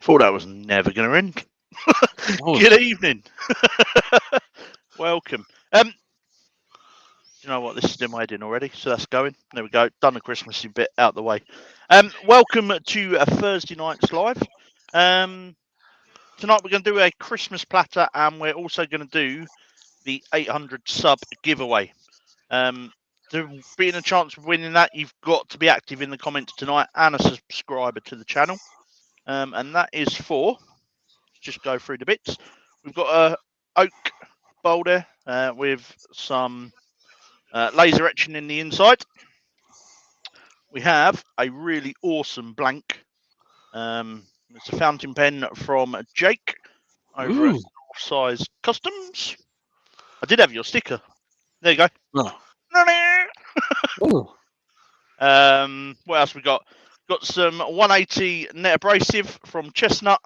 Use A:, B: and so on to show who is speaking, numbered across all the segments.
A: Thought that was never going to end.
B: Oh.
A: Good evening. Welcome. Do you know what? This is in my head in already, so that's going. There we go. Done the Christmassy bit out the way. Welcome to a Thursday night's live. Tonight we're going to do a Christmas platter, and we're also going to do the 800 sub giveaway. To be in a chance of winning that, you've got to be active in the comments tonight and a subscriber to the channel. And that is for, let's just go through the bits. We've got a oak bowl there with some laser etching in the inside. We have a really awesome blank. It's a fountain pen from Jake over at Size Customs. I did have your sticker. There you go.
B: Oh.
A: What else we got? Got some 180 net abrasive from Chestnut.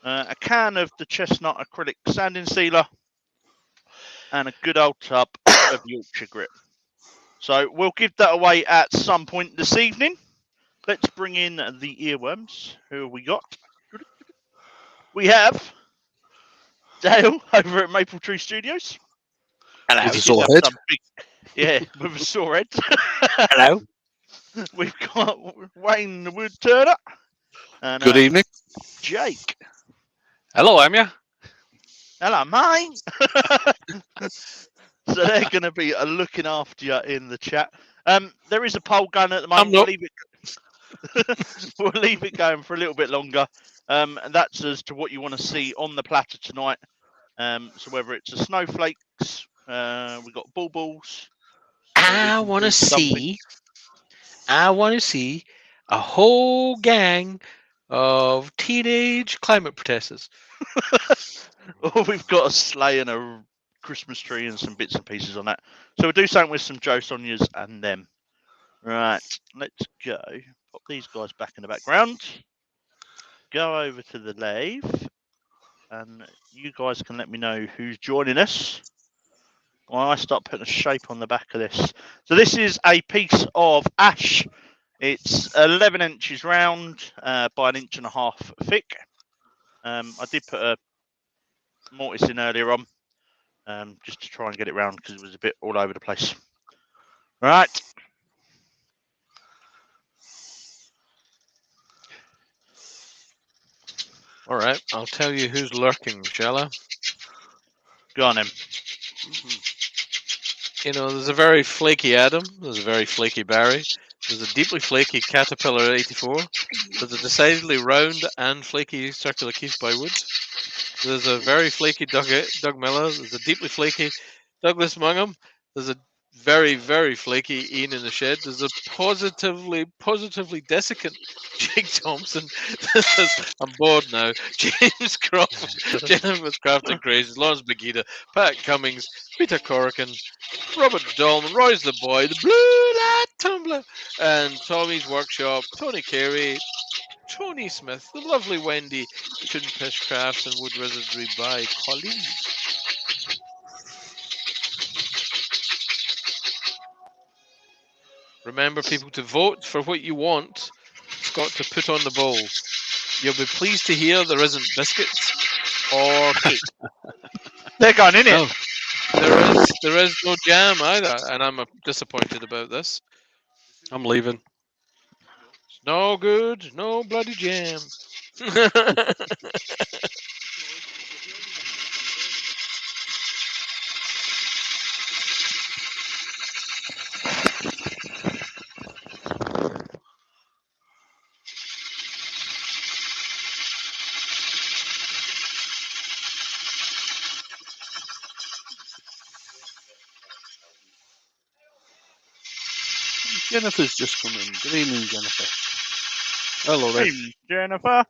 A: A can of the Chestnut acrylic sanding sealer. And a good old tub of Yorkshire grit. So we'll give that away at some point this evening. Let's bring in the earworms. Who have we got? We have Dale over at Maple Tree Studios.
B: Hello.
A: With
B: a sore head.
A: Yeah, with a sore head.
B: Hello.
A: We've got Wayne the Woodturner. And,
B: Good evening.
A: Jake.
B: Hello, am ya?
A: Hello, mate. So they're going to be looking after you in the chat. There is a poll going at the moment. We'll leave it going for a little bit longer. And that's as to what you want to see on the platter tonight. So whether it's the snowflakes, we've got baubles.
B: I want to see a whole gang of teenage climate protesters.
A: Or we've got a sleigh and a Christmas tree and some bits and pieces on that. So we'll do something with some Joe Sonias and them. Right, let's go. Pop these guys back in the background. Go over to the lathe. And you guys can let me know who's joining us while I start putting a shape on the back of this. So this is a piece of ash. It's 11 inches round by 1.5 inches thick. I did put a mortise in earlier on just to try and get it round because it was a bit all over the place. Right.
B: All right, I'll tell you who's lurking, shall I?
A: Go on, then.
B: You know, there's a very flaky Adam. There's a very flaky Barry. There's a deeply flaky Caterpillar 84. There's a decidedly round and flaky Circular Keith by Wood. There's a very flaky Doug Miller. There's a deeply flaky Douglas Mungham. There's a very, very flaky Ian in the Shed. There's a positively desiccant Jake Thompson. I'm bored now. James Crawford, Jennifer Crafton Crazy, Lawrence Begida, Pat Cummings, Peter Corrigan, Robert Dolman, Roy's the Boy, the Bluelight Tumbler, and Tommy's Workshop, Tony Carey, Tony Smith, the lovely Wendy, Coonpish Crafts and Wood Wizardry by Colleen. Remember, people, to vote for what you want, Scott to put on the bowl. You'll be pleased to hear there isn't biscuits or cake.
A: They're going in it.
B: Oh, there is no jam either, and I'm disappointed about this. I'm leaving. It's no good, no bloody jam.
C: Jennifer's just come in. Good evening, Jennifer. Hello there.
A: Hey, Jennifer.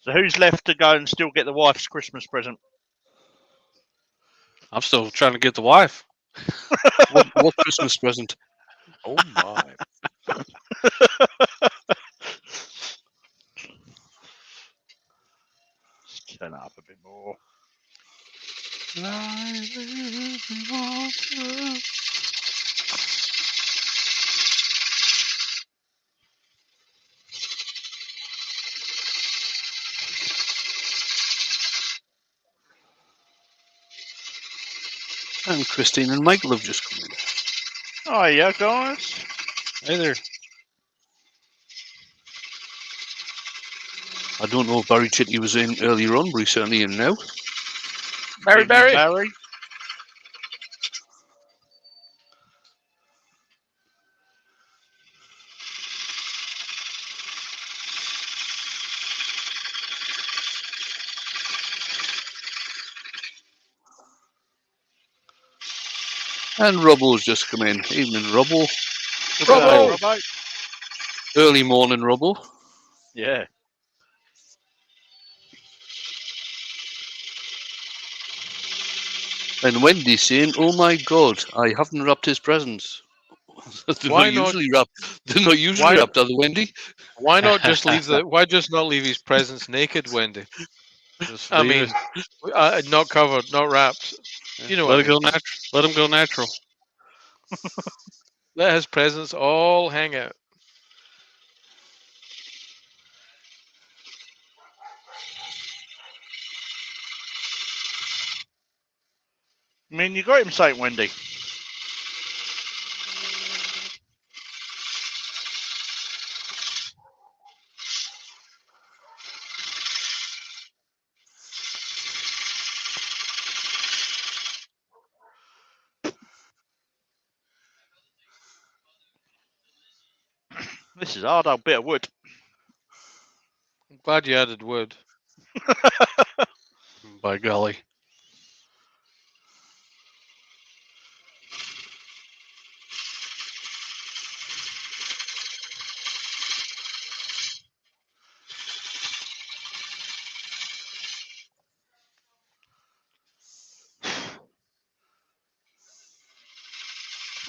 A: So who's left to go and still get the wife's Christmas present?
B: I'm still trying to get the wife.
C: What Christmas present? Oh my.
A: Turn up a bit more.
C: And Christine and Michael have just come in.
A: Oh yeah, guys.
C: Hey there. I don't know if Barry Chitty was in earlier on, but he's certainly in now.
B: Barry,
A: Evening,
B: Barry.
A: Barry.
C: And Robbo's just come in. Evening, Robbo.
B: Robbo!
A: Robbo.
C: Early morning, Robbo.
A: Yeah.
C: And Wendy's saying, "Oh my God, I haven't wrapped his presents." They're
B: Why
C: not
B: not?
C: usually wrapped. They're not usually
B: Why-
C: wrapped, are they, Wendy?
B: Why not just leave the? Why just not leave his presents naked, Wendy?
C: Just
B: I
C: leave
B: mean, not covered, not wrapped.
C: it.
B: You know
C: Let
B: what
C: it
B: I mean.
C: go natural. Let him go natural.
B: Let his presents all hang out.
A: I mean, you got him saying, Wendy. This is hard old bit of wood.
B: I'm glad you added wood.
C: By golly.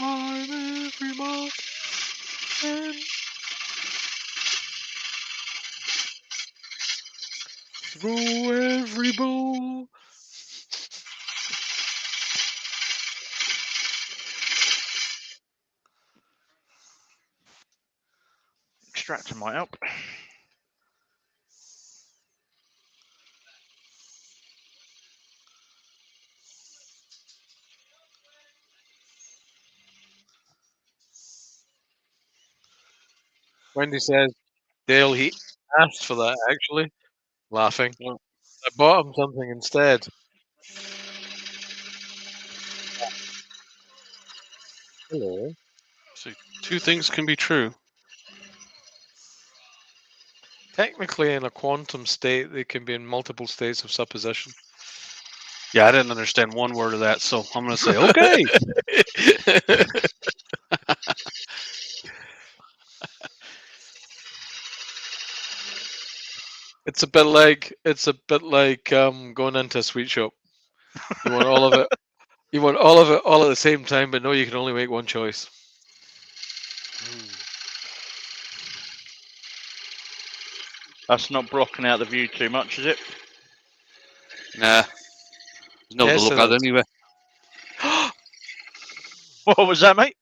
B: I'm every mark and throw every ball.
A: Extractor might help.
B: Wendy says, Dale, he asked for that actually. Laughing.
C: Well.
B: I bought him something instead. Hello.
C: See, two things can be true.
B: Technically, in a quantum state, they can be in multiple states of supposition.
C: Yeah, I didn't understand one word of that, so I'm going to say, okay.
B: It's a bit like going into a sweet shop. You want all of it. You want all of it all at the same time, but no, you can only make one choice.
A: That's not blocking out the view too much, is it?
C: Nah. There's no to
B: Yes,
C: look
B: it
C: at
B: is.
C: anyway.
A: What was that, mate?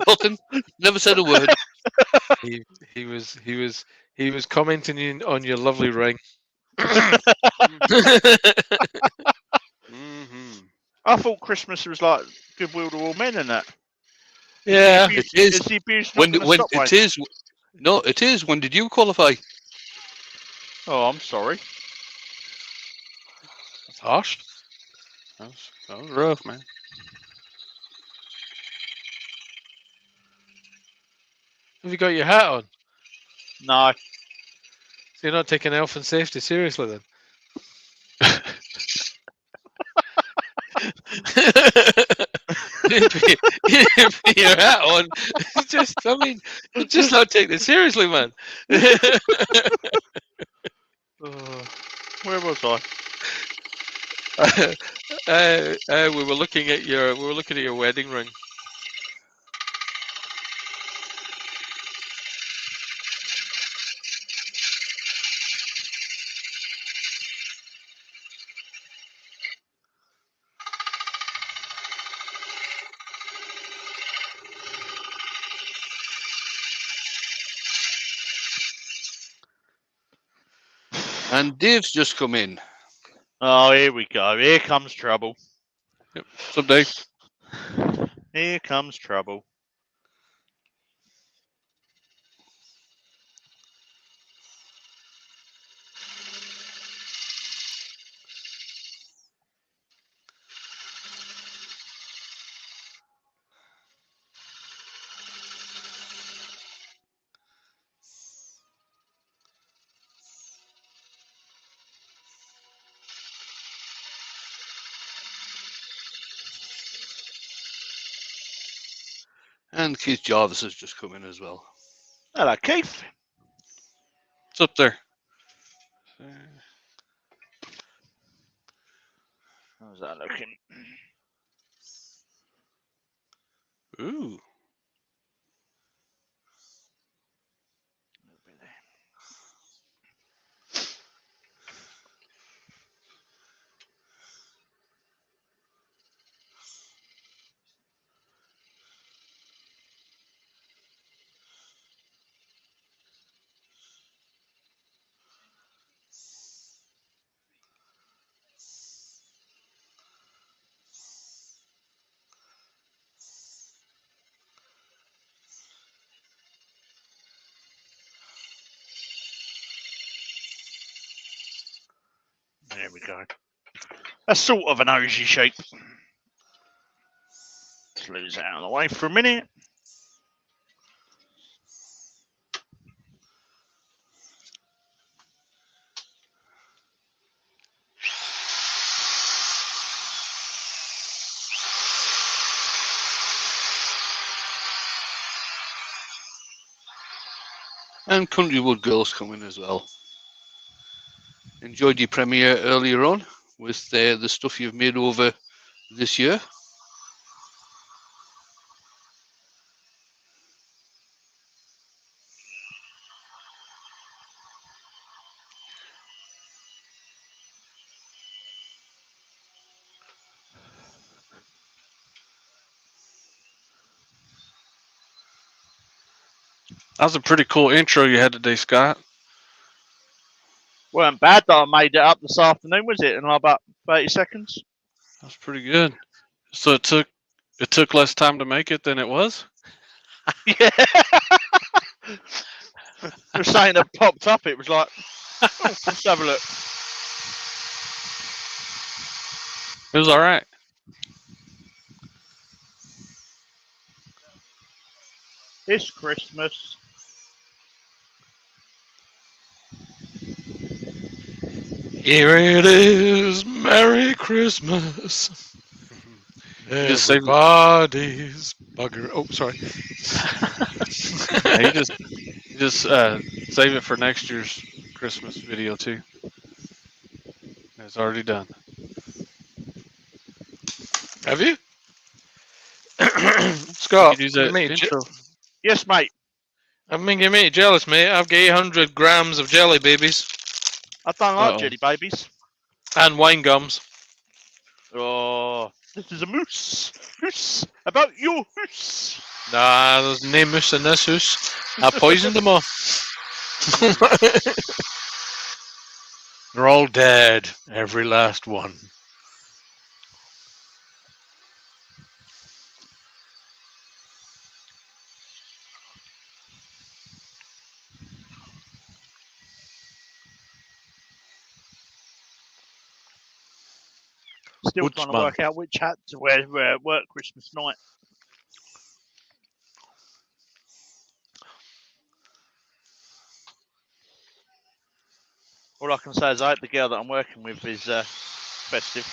C: Nothing. Never said a word.
B: He was commenting on your lovely ring.
C: Mm-hmm.
A: I thought Christmas was like goodwill to all men and that.
B: Yeah.
C: It is.
A: Is the abuse not
C: When
A: going to
C: when
A: stop,
C: it
A: mate?
C: is. No, it is. When did you qualify?
A: Oh, I'm sorry.
B: That's harsh.
C: That was rough, man.
B: Have you got your hat on?
A: No.
B: So you're not taking health and safety seriously then? Your hat on. Just not taking it seriously, man.
A: Where was I?
B: We were looking at your wedding ring.
C: And Dave's just come in.
A: Oh, here we go. Here comes trouble.
B: Yep. What's up, Dave?
A: Here comes trouble.
C: And Keith Jarvis has just come in as well.
A: Hello, Keith.
B: What's up there?
A: How's that looking?
B: Ooh.
A: There we go. That's sort of an OG shape. Let's lose it out of the way for a minute.
C: And Countrywood Girls come in as well. Enjoyed your premiere earlier on with the stuff you've made over this year.
B: That was a pretty cool intro you had today, Scott.
A: Weren't bad that I made it up this afternoon, was it? In about 30 seconds.
B: That's pretty good. So it took less time to make it than it was?
A: Yeah. The saying that popped up, it was like, oh, let's have a look.
B: It was alright.
A: It's Christmas.
B: Here it is, Merry Christmas.
D: Everybody's bugger. Oh, sorry.
B: Yeah, you just save it for next year's Christmas video too. It's already done.
D: Have you? Scott,
B: You could use that
D: mate,
B: intro.
A: Yes, mate.
D: I mean, you make jealous, mate. I've got 800 grams of jelly babies
A: I don't like
B: Uh-oh.
A: jelly babies.
D: and wine gums.
A: Oh, this is a moose. Moose. About your moose.
D: Nah, there's no moose in this house. I poisoned them all. They're all dead. Every last one.
A: Still trying to
D: Woodsman.
A: work out which hat to wear at work Christmas night. All I can say is I hope the girl that I'm working with is festive.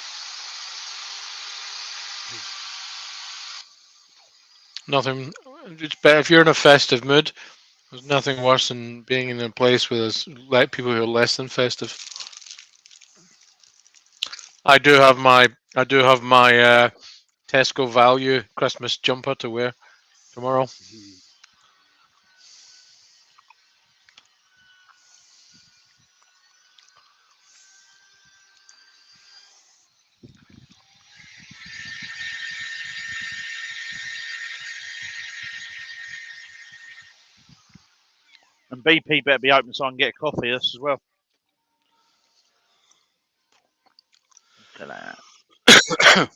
D: Nothing. It's better if you're in a festive mood. There's nothing worse than being in a place with people who are less than festive. I do have my Tesco value Christmas jumper to wear tomorrow.
A: And BP better be open so I can get a coffee as well. Look at that. Look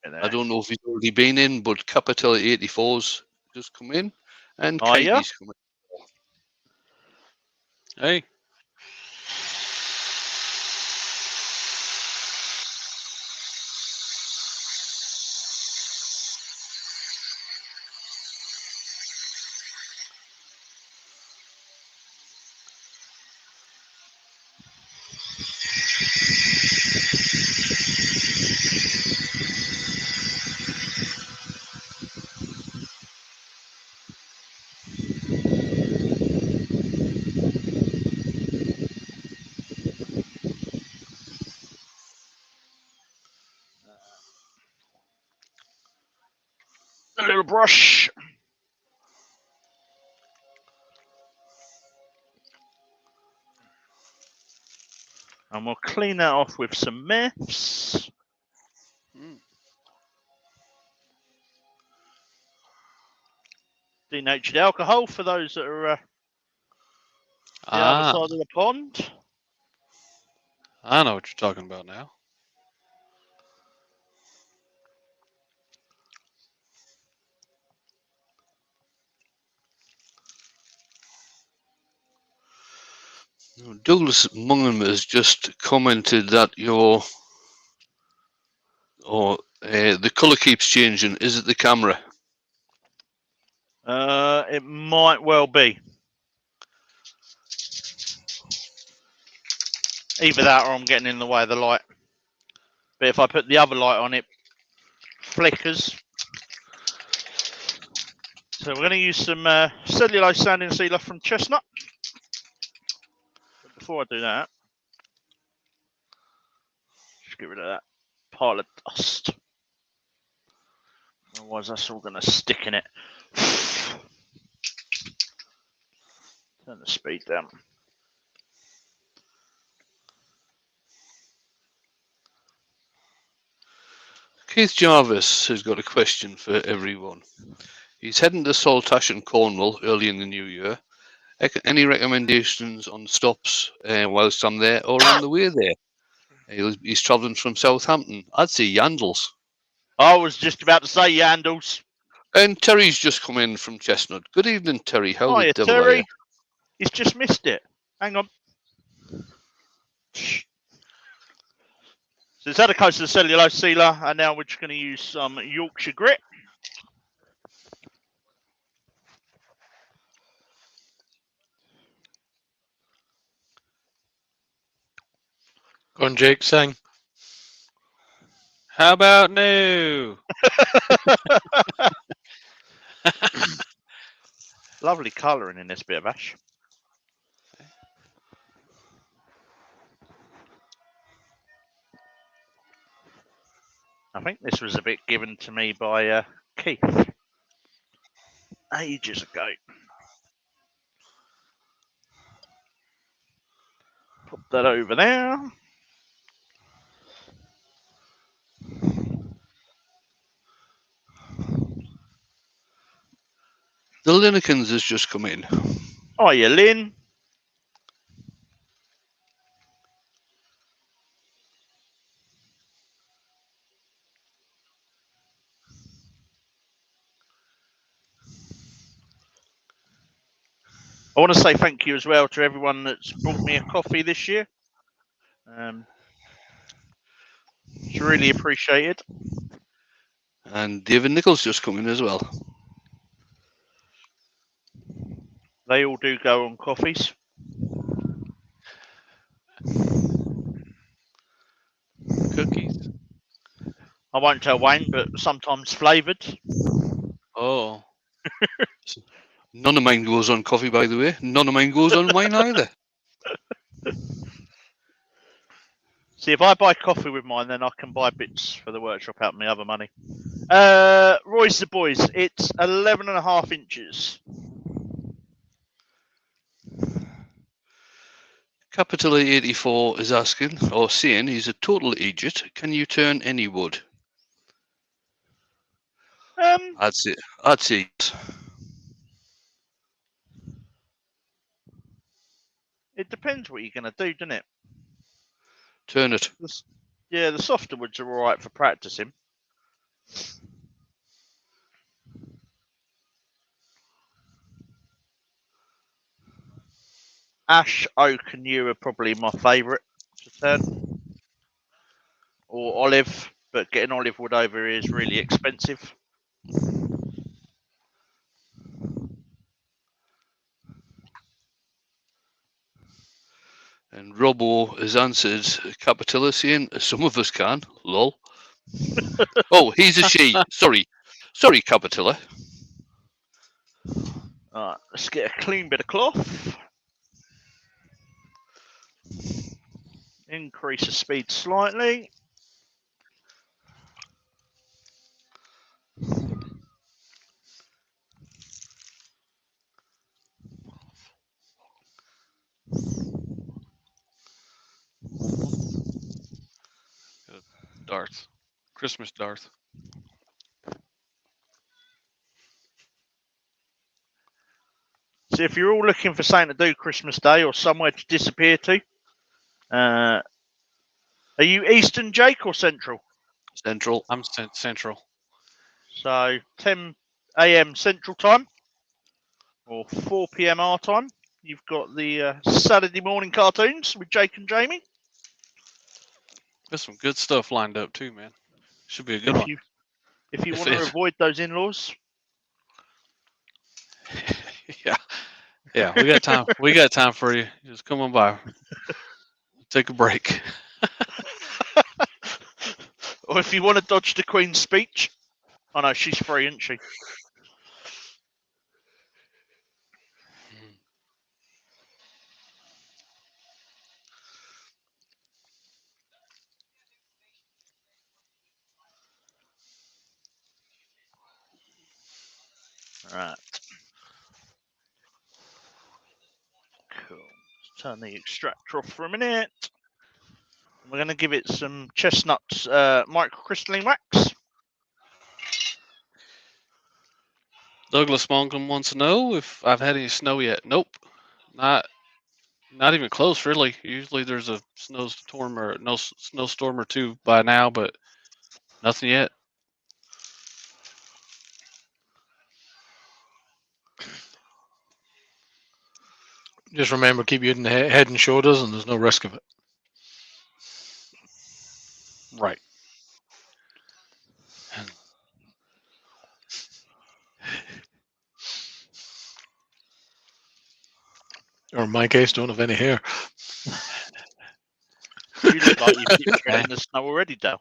A: at
C: I
A: that.
C: don't know if he's already been in, but Capital 84's just come in, and
A: Oh, yeah?
C: Katie's come in.
B: Hey,
A: A little brush. And we'll clean that off with some meths.
C: Mm.
A: Denatured alcohol for those that are the other side of the pond.
B: I know what you're talking about now.
C: Douglas Mungham has just commented that the colour keeps changing. Is it the camera?
A: It might well be. Either that or I'm getting in the way of the light. But if I put the other light on, it flickers. So we're going to use some cellulose sanding sealer from Chestnut. But before I do that, just get rid of that pile of dust. Otherwise that's all going to stick in it. Turn the speed down.
C: Keith Jarvis has got a question for everyone. He's heading to Saltash and Cornwall early in the new year. Any recommendations on stops whilst I'm there or on the way there? He's travelling from Southampton. I'd say Yandles.
A: I was just about to say Yandles.
C: And Terry's just come in from Chestnut. Good evening, Terry. How the
A: Hiya,
C: devil are you?
A: Terry. He's just missed it. Hang on. So it's had a coat of the cellulose sealer, and now we're just going to use some Yorkshire grit.
D: Go on, Jake, sing.
B: How about new?
A: Lovely colouring in this bit of ash. I think this was a bit given to me by Keith ages ago. Pop that over there.
C: The Linnekins has just come in.
A: Hiya, Lynn. I want to say thank you as well to everyone that's brought me a coffee this year. It's really appreciated.
C: And David Nichols just come in as well.
A: They all do go on coffees.
B: Cookies.
A: I won't tell Wayne, but sometimes flavoured.
B: Oh.
C: None of mine goes on coffee, by the way. None of mine goes on wine either.
A: See, if I buy coffee with mine, then I can buy bits for the workshop out of my other money. Roy's the boys. It's 11.5 inches.
C: Capital 84 is asking, or saying, he's a total idiot. Can you turn any wood? I'd say yes.
A: It depends what you're going to do, doesn't it?
C: Turn it.
A: Yeah, the softer woods are all right for practicing. Ash, oak, and yew are probably my favourite to turn. Or olive, but getting olive wood over here is really expensive.
C: And Robbo has answered Capitilla saying, some of us can, lol. Oh, he's a she. Sorry, Capitilla.
A: Alright, let's get a clean bit of cloth. Increase the speed slightly.
B: Darth. Christmas Darth.
A: So if you're all looking for something to do Christmas Day or somewhere to disappear to, are you Eastern, Jake, or Central?
C: Central.
B: I'm central.
A: So 10 a.m. Central Time or 4 p.m. our time. You've got the Saturday morning cartoons with Jake and Jamie.
B: There's some good stuff lined up too, man. Should be a good one.
A: If you
B: If
A: want to
B: it-
A: avoid those in-laws,
B: yeah, we got time. We got time for you. Just come on by. Take a break.
A: or if you want to dodge the Queen's speech, I know she's free, isn't she? Right. Cool. Let's turn the extractor off for a minute. We're going to give it some Chestnuts microcrystalline wax.
B: Douglas Monken wants to know if I've had any snow yet. Nope, not even close, really. Usually there's a snowstorm or no snowstorm or two by now, but nothing yet.
D: Just remember, keep you in the head and shoulders, and there's no risk of it.
B: Right.
D: Or in my case, don't have any hair.
A: You look like you've been treading the snow already, Dale.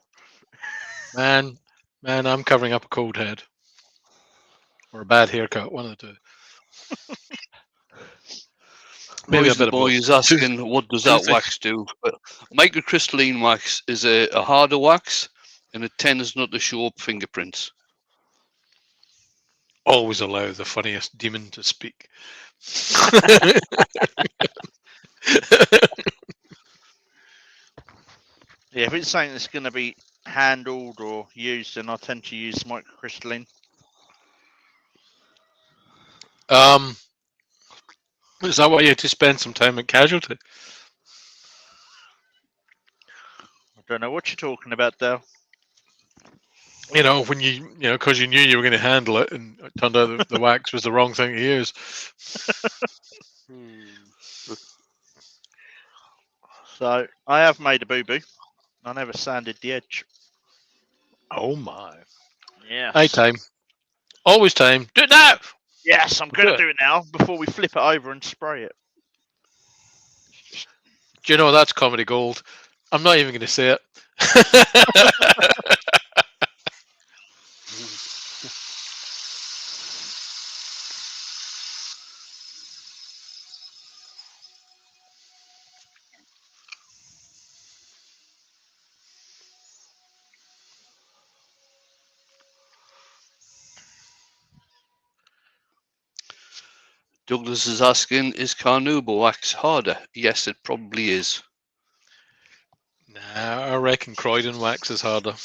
D: Man, I'm covering up a cold head. Or a bad haircut, one of the two. Maybe a
C: Boys,
D: bit
C: the
D: of
C: boy
D: both.
C: is asking, what does that
B: Tuesday.
C: wax do? Microcrystalline wax is a harder wax, and it tends not to show up fingerprints.
D: Always allow the funniest demon to speak.
A: Yeah, if it's something that's going to be handled or used, then I tend to use microcrystalline.
D: Is that why you had to spend some time at Casualty?
A: I don't know what you're talking about, Dale.
D: You know, when you know, because you knew you were going to handle it, and it turned out that the wax was the wrong thing to use.
A: So I have made a boo-boo. I never sanded the edge.
D: Oh my!
A: Yes.
D: Hey, time. Always time. Do it now.
A: Yes, I'm going
D: Do
A: to do it now before we flip it over and spray it.
D: Do you know that's comedy gold? I'm not even going to say it.
C: Douglas is asking, is carnauba wax harder? Yes, it probably is.
D: Nah, I reckon Croydon wax is harder.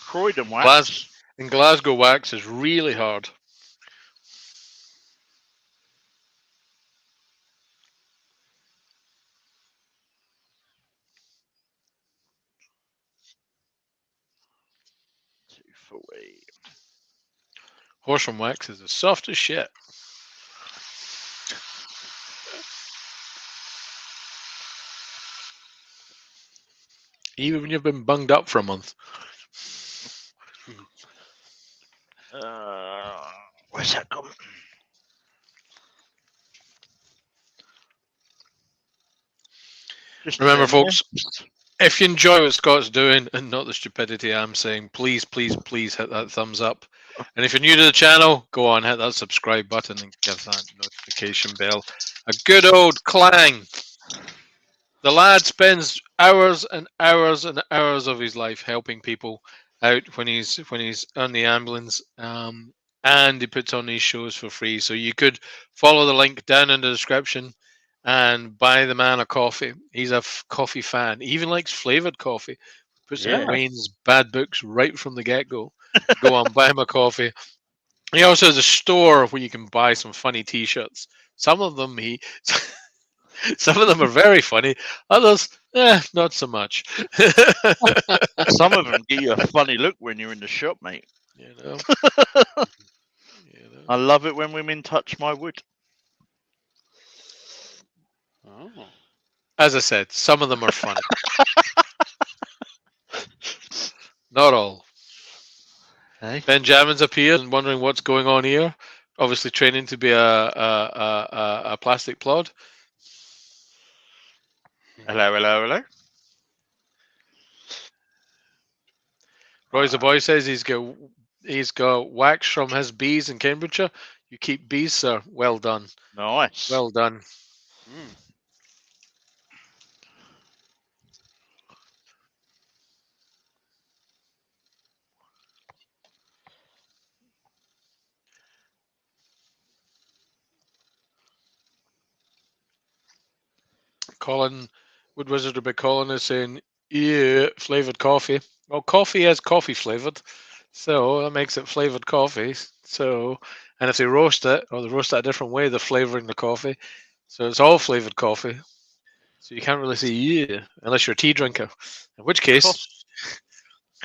A: Croydon wax.
D: And Glasgow wax is really hard.
A: away.
D: Horse wax is as soft as shit. Even when you've been bunged up for a month.
A: Where's that gone? Just a
D: Remember,
A: bit more.
D: folks, if you enjoy what Scott's doing and not the stupidity I'm saying, please, please, please hit that thumbs up. And if you're new to the channel, go on, hit that subscribe button and give that notification bell a good old clang. The lad spends hours and hours and hours of his life helping people out when he's on the ambulance, and he puts on these shows for free. So you could follow the link down in the description and buy the man a coffee. He's a coffee fan. He even likes flavored coffee. Puts out
A: Yeah.
D: Wayne's bad books right from the get-go. Go on, buy him a coffee. He also has a store where you can buy some funny T-shirts. Some of them are very funny. Others, not so much.
A: Some of them give you a funny look when you're in the shop, mate.
D: You know.
A: I love it when women touch my wood.
C: Oh.
D: As I said, some of them are funny. Not all.
A: Hey.
D: Benjamin's appeared and wondering what's going on here. Obviously training to be a plastic plod.
A: Hello, hello, hello.
D: Roy's the boy says he's got wax from his bees in Cambridgeshire. You keep bees, sir. Well done.
A: Nice.
D: Well done. Colin, Wood Wizard will be calling us saying, yeah, flavoured coffee. Well, coffee is coffee flavoured, so that makes it flavoured coffee. So, and if they roast it, or they roast it a different way, they're flavouring the coffee. So it's all flavoured coffee. So you can't really say yeah, unless you're a tea drinker. In which case,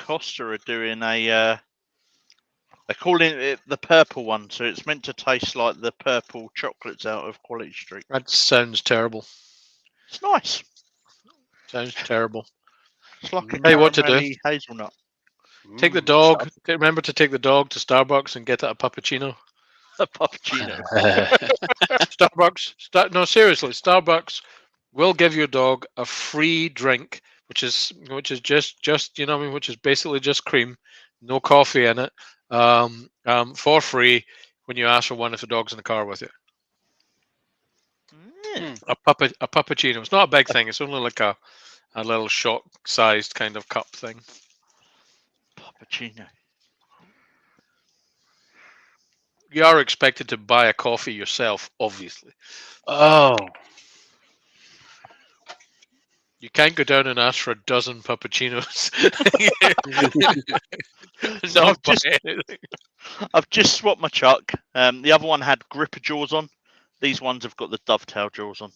A: Costa are doing a. They're calling it the purple one, so it's meant to taste like the purple chocolates out of Quality Street.
D: that sounds terrible.
A: It's nice.
D: Sounds terrible.
A: It's like a
D: Hey, what to do?
A: caramelly hazelnut.
D: Take the dog. Remember to take the dog to Starbucks and get it a puppuccino.
A: A puppuccino.
D: Starbucks. No, seriously, Starbucks will give your dog a free drink, which is just you know what I mean, which is basically just cream, no coffee in it, for free when you ask for one if the dog's in the car with you. A puppuccino. It's not a big thing. It's only like a little shot-sized kind of cup thing.
A: Puppuccino.
D: You are expected to buy a coffee yourself, obviously.
C: Oh.
D: You can't go down and ask for a dozen puppuccinos. Not buy anything.
A: I've just swapped my chuck. The other one had gripper jaws on. These ones have got the dovetail jaws on.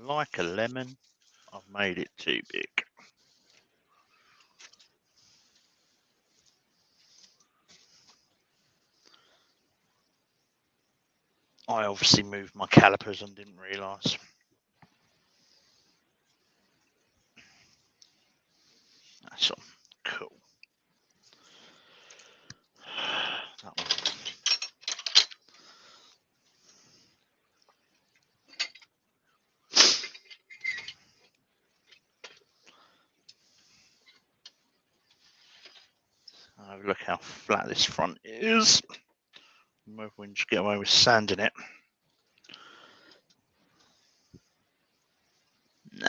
A: Like a lemon, I've made it too big. I obviously moved my calipers and didn't realise. That's all. Cool. That one. Oh, look how flat this front is. Maybe we can just get away with sanding it. Nah.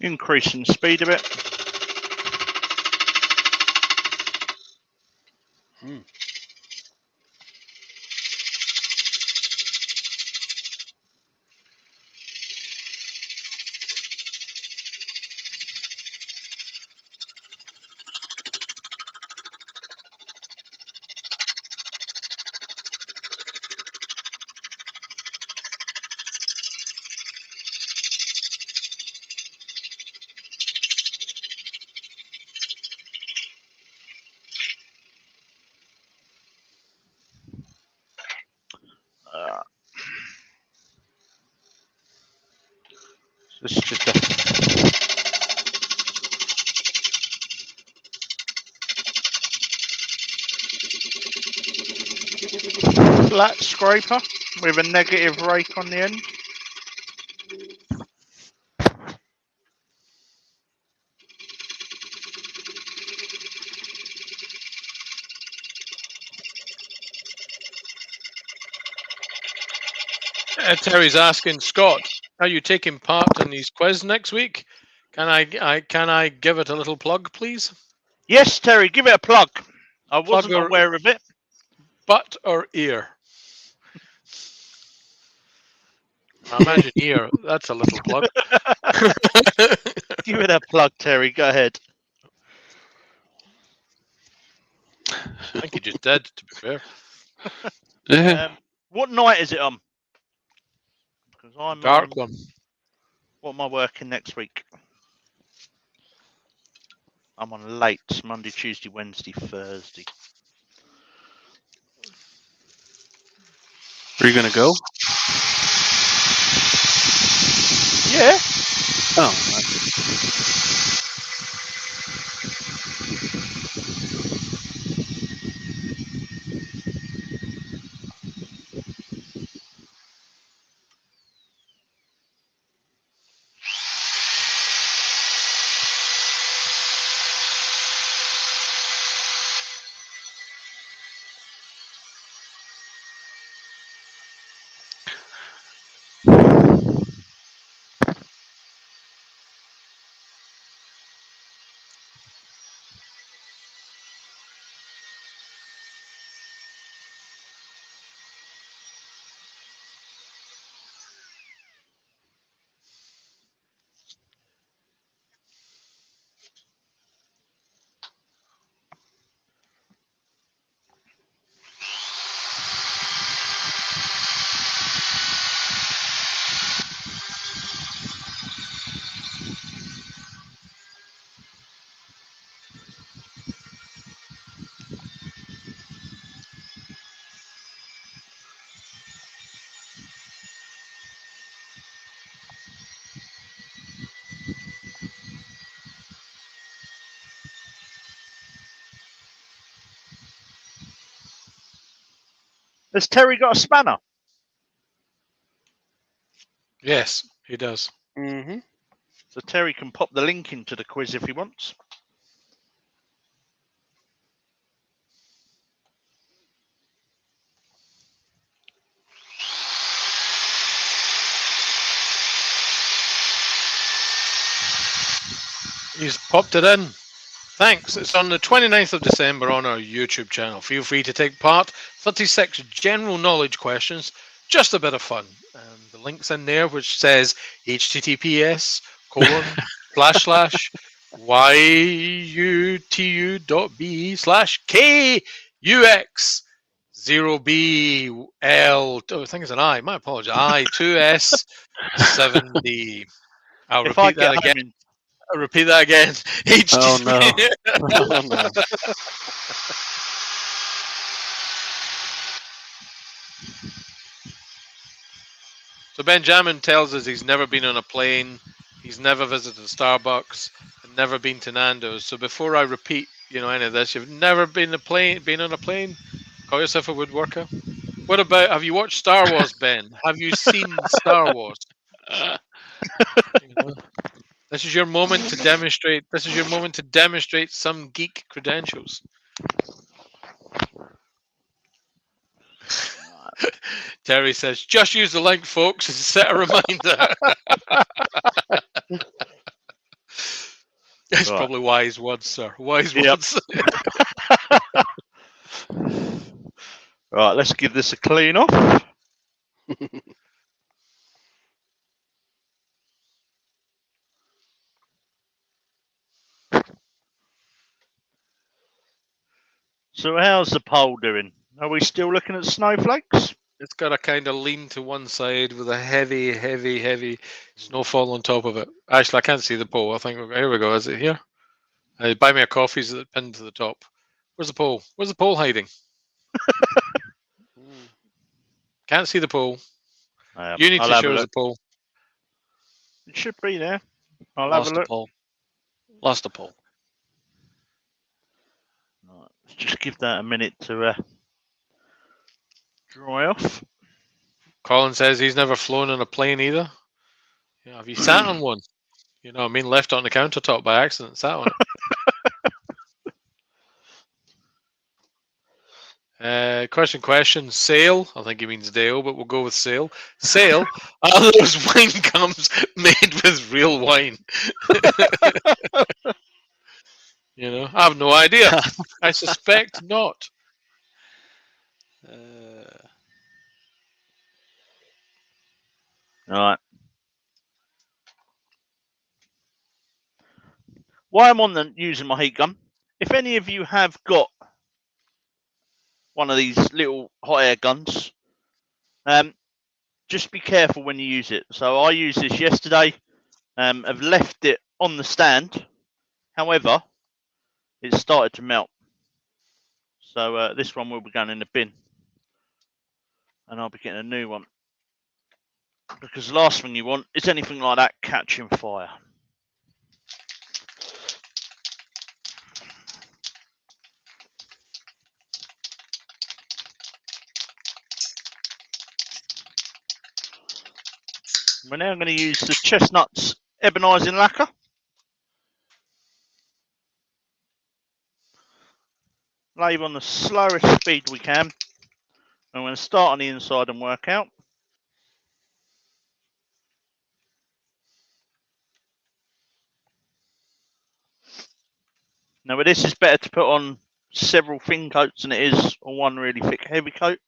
A: Increasing speed a bit. This is just a flat scraper with a negative rake on the end.
D: Terry's asking, Scott, are you taking part in his quiz next week? Can I give it a little plug, please?
A: Yes, Terry, give it a plug. I wasn't
D: or-
A: aware of it.
D: Butt or ear? I imagine ear. That's a little plug.
A: Give it a plug, Terry. Go ahead.
D: I think he just did, to be fair.
C: Yeah.
A: What night is it on? Because I'm
D: Dark
A: on,
D: one.
A: what am I working next week? I'm on late, Monday, Tuesday, Wednesday, Thursday.
C: Are you going to go?
A: Yeah.
C: Oh,
A: Has Terry got a spanner?
D: Yes, he does.
C: mm-hmm.
A: So Terry can pop the link into the quiz if he wants.
D: He's popped it in. Thanks. It's on the 29th of December on our YouTube channel. Feel free to take part. 36 general knowledge questions. Just a bit of fun. The link's in there which says https://yutu.be/KUX0BL. Oh, I think it's an I. My apologies. I2S7D. I'll
A: If I
D: repeat that
A: get
D: again.
A: home in,
D: I'll repeat that again.
C: Oh, no. Oh, no.
D: So Benjamin tells us he's never been on a plane, he's never visited Starbucks, and never been to Nando's. So before I repeat, any of this, you've never been on a plane, call yourself a woodworker. What about, have you watched Star Wars, Ben? Have you seen Star Wars? This is your moment to demonstrate. This is your moment to demonstrate some geek credentials. Terry says, just use the link, folks, and set a reminder. It's
A: Right.
D: probably wise words, sir. Wise
A: Yep.
D: words.
A: Right, let's give this a clean off. So how's the pole doing? Are we still looking at snowflakes?
D: It's got a kind of lean to one side with a heavy snowfall on top of it. Actually, I can't see the pole. I think here we go. Is it here? Buy me a coffee's pinned to the top. Where's the pole? Where's the pole hiding? Can't see the pole. You need
A: I'll
D: to
A: have
D: show
A: a
D: us
A: look.
D: the pole.
A: It should be there. I'll
C: Lost
A: have a
C: the
A: look.
C: pole. Lost the pole.
A: Right, let's just give that a minute to dry off.
D: Colin says he's never flown in a plane either. Yeah, have you sat on one? You know what I mean? Left it on the countertop by accident, sat on it. Question. Sail. I think he means Dale, but we'll go with sail. Sail. Are those wine gums made with real wine? You know, I have no idea. I suspect not.
A: Right. While I'm on using my heat gun, if any of you have got one of these little hot air guns, just be careful when you use it. So I used this yesterday. I've left it on the stand. However, it started to melt. So this one will be going in the bin. And I'll be getting a new one. Because the last thing you want is anything like that catching fire. We're now going to use the Chestnuts Ebonizing Lacquer. Lave on the slowest speed we can. I'm going to start on the inside and work out. Now with this, it's better to put on several thin coats than it is on one really thick heavy coat.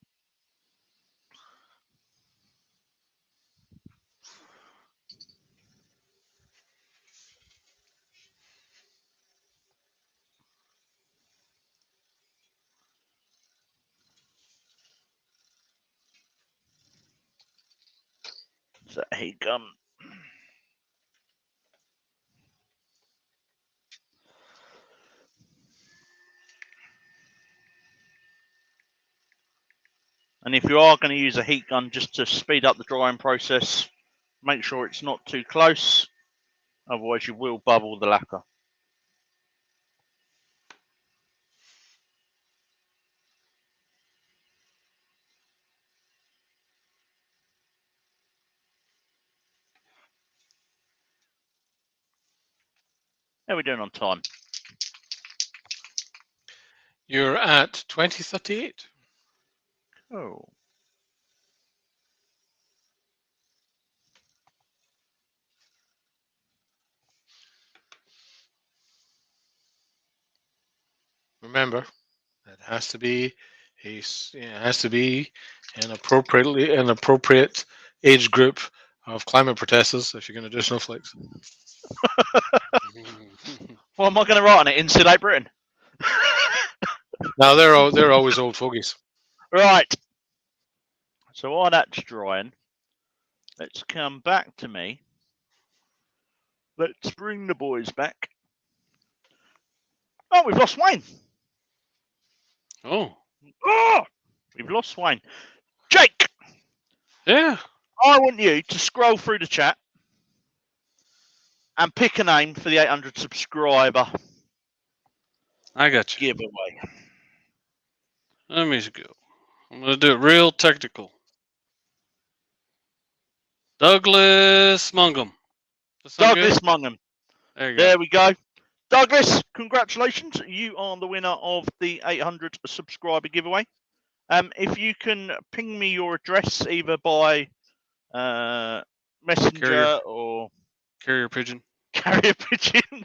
A: So heat gun. And if you are going to use a heat gun just to speed up the drying process, make sure it's not too close, otherwise you will bubble the lacquer. How are we doing on time?
D: You're at 20:38.
A: Oh.
D: Remember, it has to be an appropriate age group of climate protesters if you're going to do snowflakes.
A: What am I going to write on it? Insulate Britain.
D: Now they're always old fogies.
A: Right. So while that's drying, let's come back to me. Let's bring the boys back. Oh, we've lost Wayne.
C: Oh.
A: Oh, we've lost Wayne. Jake.
C: Yeah.
A: I want you to scroll through the chat and pick a name for the 800 subscriber
C: I got you.
A: giveaway.
C: Let me go. I'm going to do it real technical. Douglas Mungum.
A: Douglas Mungham.
C: There you go.
A: There we go. Douglas, congratulations. You are the winner of the 800 subscriber giveaway. If you can ping me your address either by messenger
C: Carrier.
A: or
C: Carrier pigeon.
A: carrier pigeon.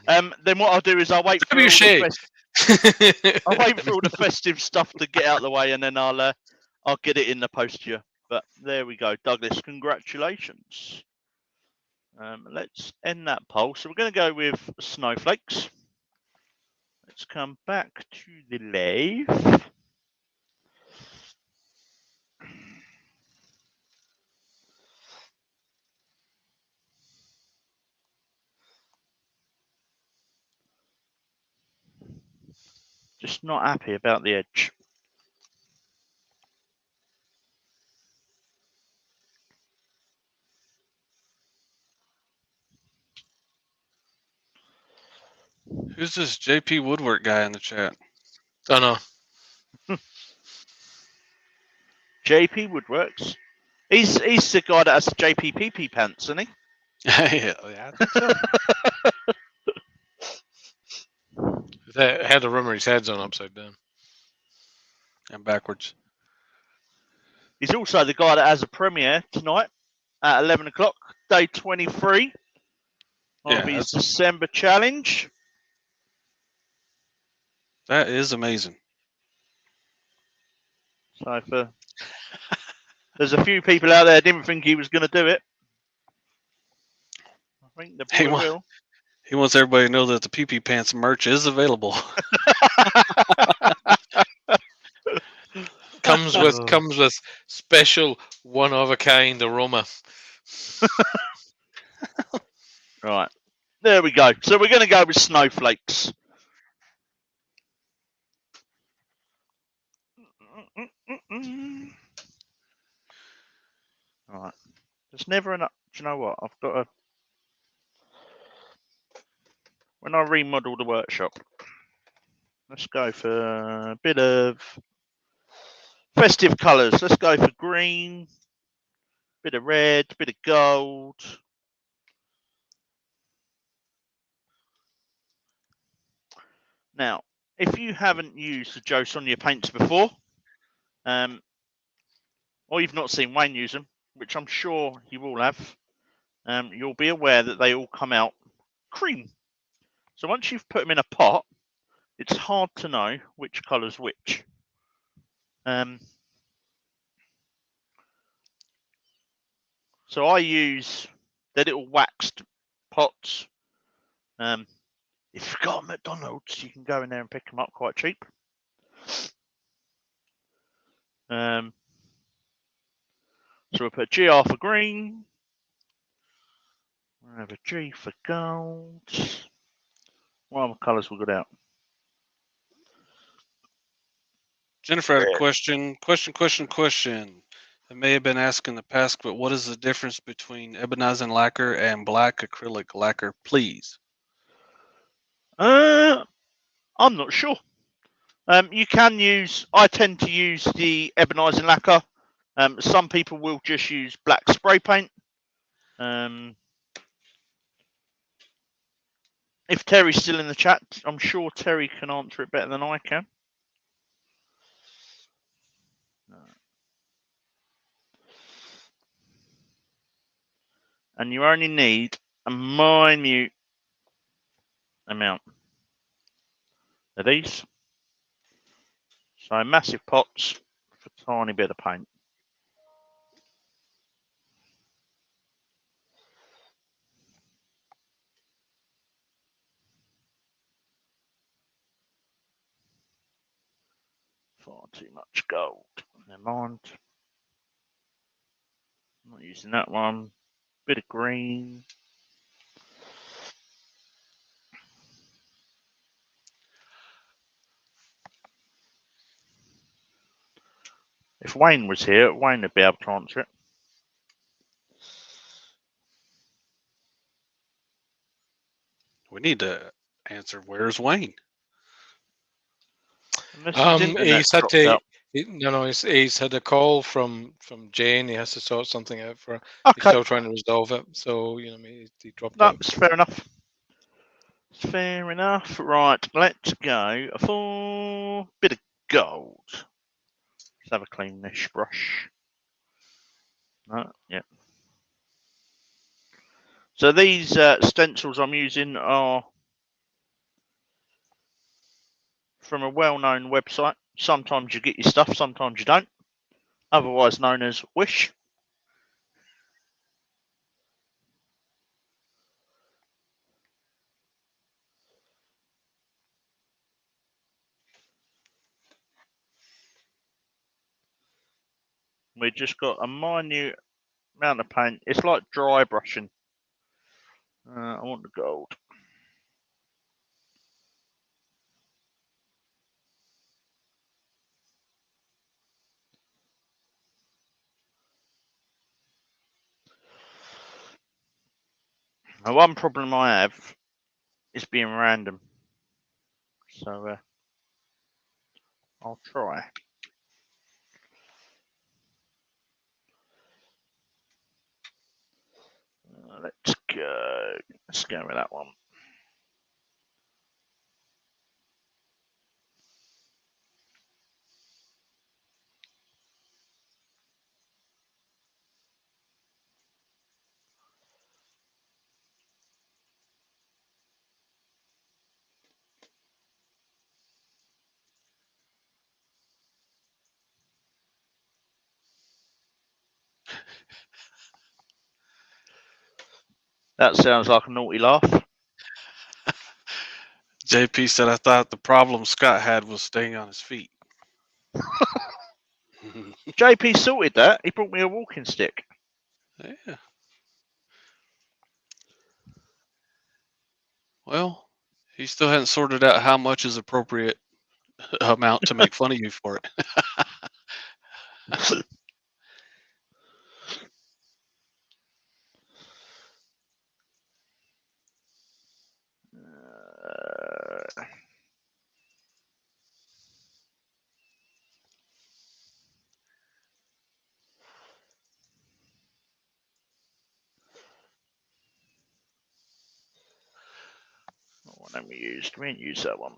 A: Then what I'll do is I'll wait for all
D: Trebuchet.
A: I'll wait for all the festive stuff to get out of the way, and then I'll get it in the post to you. But there we go, Douglas. Congratulations. Let's end that poll. So we're going to go with snowflakes. Let's come back to the live. Just not happy about the edge.
C: Who's this JP Woodwork guy in the chat?
D: Don't know.
A: JP Woodworks. He's the guy that has the JPPP pants, isn't he?
C: Yeah, I think so.
D: They had a rumor his head's on upside down.
C: And backwards.
A: He's also the guy that has a premiere tonight at 11 o'clock, day 23 of
C: Yeah,
A: his
C: that's-
A: December challenge.
C: That is amazing.
A: So there's a few people out there that didn't think he was going to do it. I think the
C: Hey,
A: boy will.
C: He wants everybody to know that the PP Pants merch is available.
D: Comes with special one of a kind aroma.
A: Right. There we go. So we're going to go with snowflakes. Right. There's never enough. Do you know what? I've got to. When I remodel the workshop, let's go for a bit of festive colours. Let's go for green, bit of red, bit of gold. Now, if you haven't used the Joe Sonia paints before, or you've not seen Wayne use them, which I'm sure you will have, you'll be aware that they all come out cream. So once you've put them in a pot, it's hard to know which colour's which. So I use the little waxed pots. If you've got a McDonald's, you can go in there and pick them up quite cheap. So we'll put a GR for green. We'll have a G for gold. What other colours we got out?
C: Jennifer had a question. It may have been asked in the past, but what is the difference between Ebonizing lacquer and black acrylic lacquer, please?
A: I'm not sure. You can use. I tend to use the Ebonizing lacquer. Some people will just use black spray paint. If Terry's still in the chat, I'm sure Terry can answer it better than I can. And you only need a minute amount of these. So massive pots for a tiny bit of paint. Far too much gold. Never mind. I'm not using that one. Bit of green. If Wayne was here, Wayne would be able to answer it.
C: We need to answer, where's Wayne?
A: Unless his internet
D: He's had
A: dropped
D: to.
A: out.
D: He's had a call from Jane. He has to sort something out for her. He's
A: Okay,
D: still trying to resolve it. So he dropped out.
A: that's fair enough. Fair enough. Right, let's go for a bit of gold. Let's have a clean-ish brush. No, yeah. So these stencils I'm using are from a well-known website. Sometimes you get your stuff, sometimes you don't. Otherwise known as Wish. We just got a minute amount of paint. It's like dry brushing. I want the gold. Now, one problem I have is being random. So I'll try. Let's go. Let's go with that one. That sounds like a naughty laugh.
B: JP said, I thought the problem Scott had was staying on his feet.
A: JP sorted that. He brought me a walking stick.
B: Yeah. Well, he still hasn't sorted out how much is appropriate amount to make fun of you for it.
A: What one we used? We didn't use that one.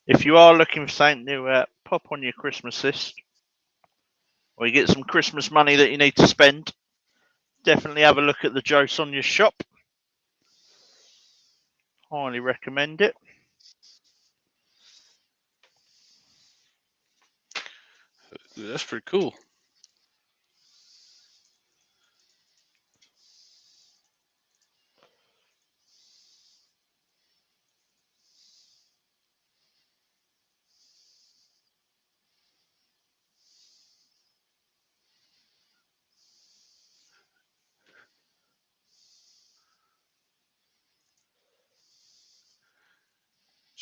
A: If you are looking for something to pop on your Christmas list, or you get some Christmas money that you need to spend, definitely have a look at the Joe Sonia shop. Highly recommend it.
B: That's pretty cool.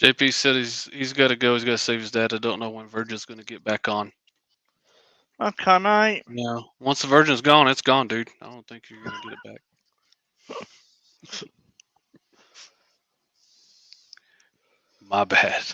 B: JP said he's got to go. He's got to save his dad. I don't know when Virgin's going to get back on.
A: Okay, mate.
B: No, once the Virgin's gone, it's gone, dude. I don't think you're going to get it back. My bad.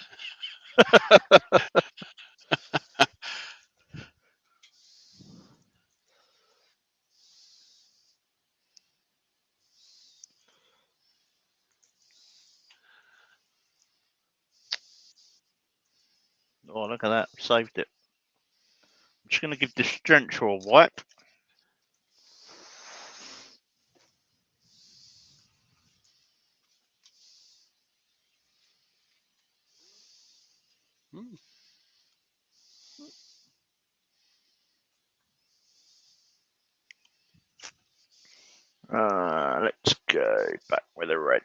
A: Oh, look at that. Saved it. I'm just going to give this drencher a wipe.
B: Hmm.
A: Let's go back with the red.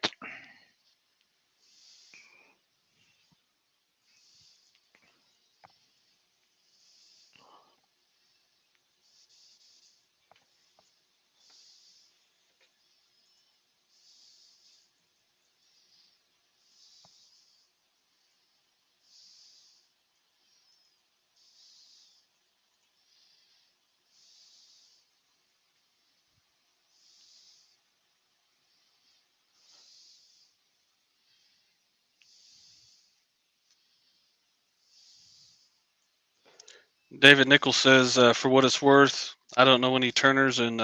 E: David Nichols says, for what it's worth, I don't know any turners, and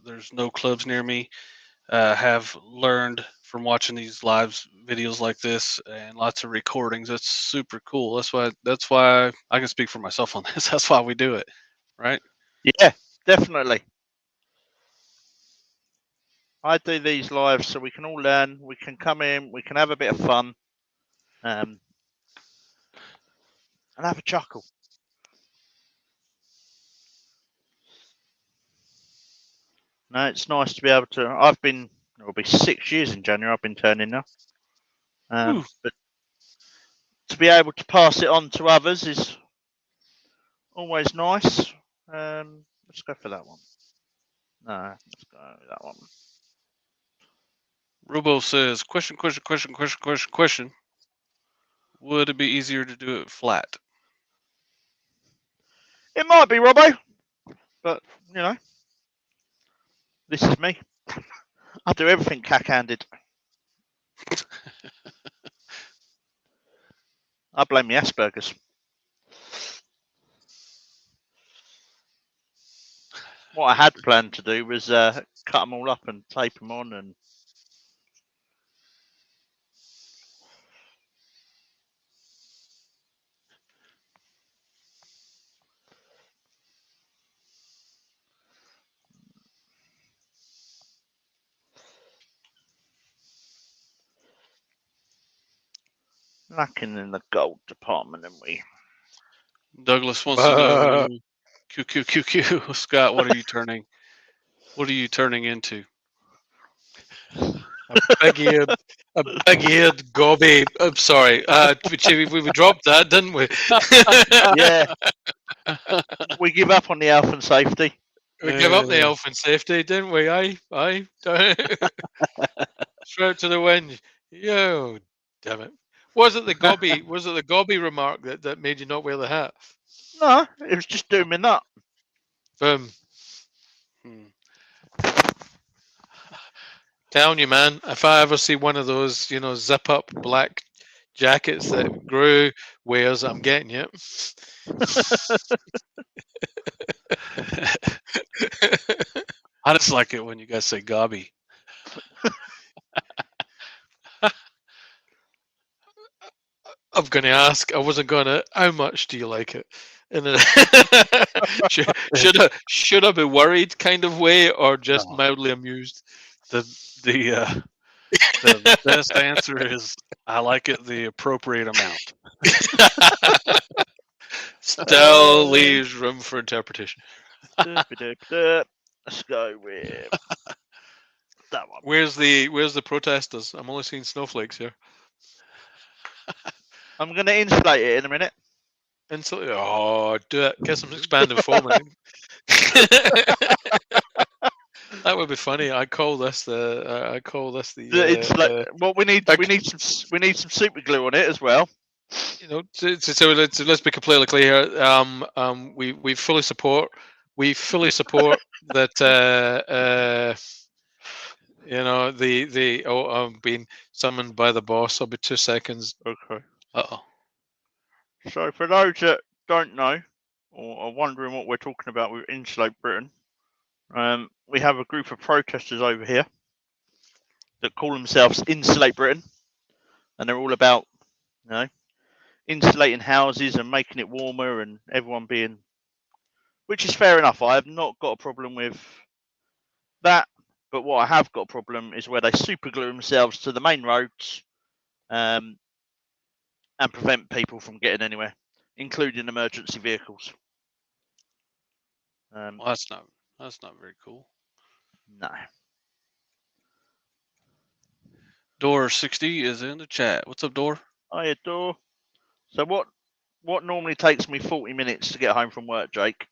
E: there's no clubs near me. Have learned from watching these live videos like this and lots of recordings. That's super cool. That's why I can speak for myself on this. That's why we do it, right?
A: Yeah, definitely. I do these lives so we can all learn. We can come in. We can have a bit of fun, and have a chuckle. No, it's nice to be able to. It'll be 6 years in January. I've been turning now. But to be able to pass it on to others is always nice. Let's go for that one. No, let's go with that one.
E: Robo says, question. Would it be easier to do it flat?
A: It might be, Robbo, but this is me. I do everything cack-handed. I blame the Asperger's. What I had planned to do was cut them all up and tape them on, and lacking in the gold department, and we.
E: Douglas wants to know, QQQQ, Scott, what are you turning? What are you turning into?
D: A big-eared gobby. I'm sorry. We dropped that, didn't we?
A: Yeah. We give up on the health and safety.
D: We gave up the health and safety, didn't we? Aye. Straight to the wind. Yo, damn it. Was it the gobby remark that made you not wear the hat?
A: No, it was just doing me nut.
D: Telling you, man, if I ever see one of those, zip up black jackets that Gru wears, I'm getting you.
E: I just like it when you guys say gobby.
D: I'm going to ask. I wasn't going to. How much do you like it? In a should I be worried kind of way, or just mildly amused?
E: The best answer is I like it the appropriate amount.
D: Still leaves room for interpretation.
A: Let's go with that one.
D: Where's the protesters? I'm only seeing snowflakes here.
A: I'm going to insulate it in a minute.
D: Insulate? Oh, do it. Get some expanded foaming. That would be funny. I call this the.
A: It's like what we need. We need some super glue on it as well.
D: So let's be completely clear. We fully support. We fully support that. I'm being summoned by the boss. I'll be 2 seconds.
A: Okay.
D: Uh-oh.
A: So for those that don't know or are wondering what we're talking about with Insulate Britain, we have a group of protesters over here that call themselves Insulate Britain, and they're all about, insulating houses and making it warmer and everyone being, which is fair enough. I have not got a problem with that, but what I have got a problem is where they super glue themselves to the main roads, and prevent people from getting anywhere, including emergency vehicles.
E: Well, that's not very cool.
A: No.
E: Door 60 is in the chat. What's up, Door?
A: Hiya, Door. So what normally takes me 40 minutes to get home from work, Jake?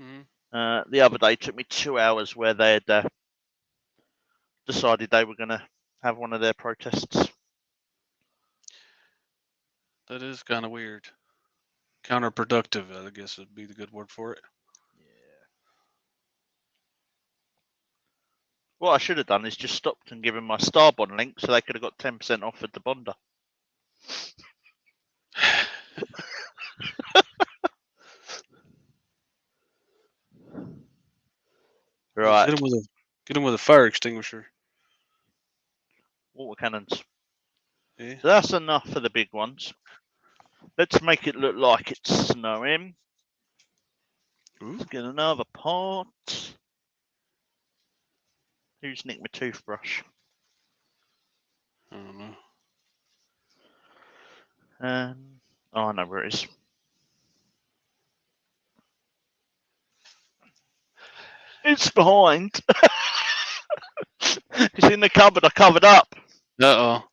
E: Mm-hmm.
A: The other day took me 2 hours, where they had decided they were going to have one of their protests.
E: That is kind of weird. Counterproductive, I guess would be the good word for it.
A: Yeah. What I should have done is just stopped and given my Starbond link so they could have got 10% off at the Bonder. Right,
E: Get him with a fire extinguisher.
A: water cannons.
E: Yeah.
A: So that's enough for the big ones. Let's make it look like it's snowing.
E: Ooh.
A: Let's get another pot. Who's nicked my toothbrush?
E: I don't know.
A: Oh, I know where it is. It's behind. It's in the cupboard. I covered up.
E: Uh-oh.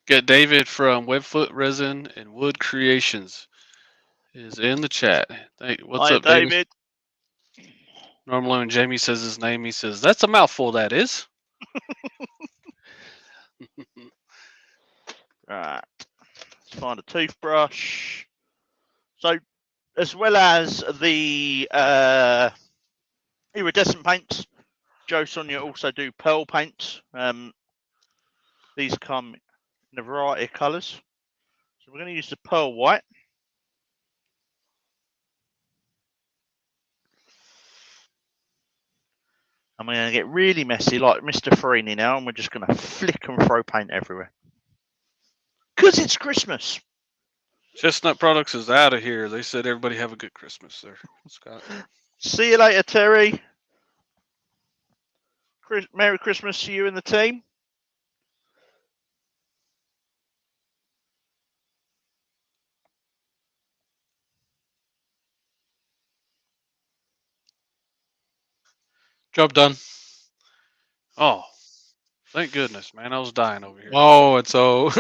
E: Get David from Webfoot Resin and Wood Creations is in the chat. What's
A: Hi,
E: up, David?
A: David.
E: Normally when Jamie says his name, he says, "That's a mouthful, that is."
A: Right. Let's find a toothbrush. So, as well as the iridescent paints, Joe Sonia also do pearl paints. These come in a variety of colours. So we're going to use the pearl white. And we're going to get really messy like Mr. Farini now, and we're just going to flick and throw paint everywhere. Because it's Christmas.
E: Chestnut Products is out of here. They said everybody have a good Christmas there, Scott.
A: See you later, Terry. Merry Christmas to you and the team.
D: Job done.
E: Oh, thank goodness, man. I was dying over here.
D: Oh, it's all.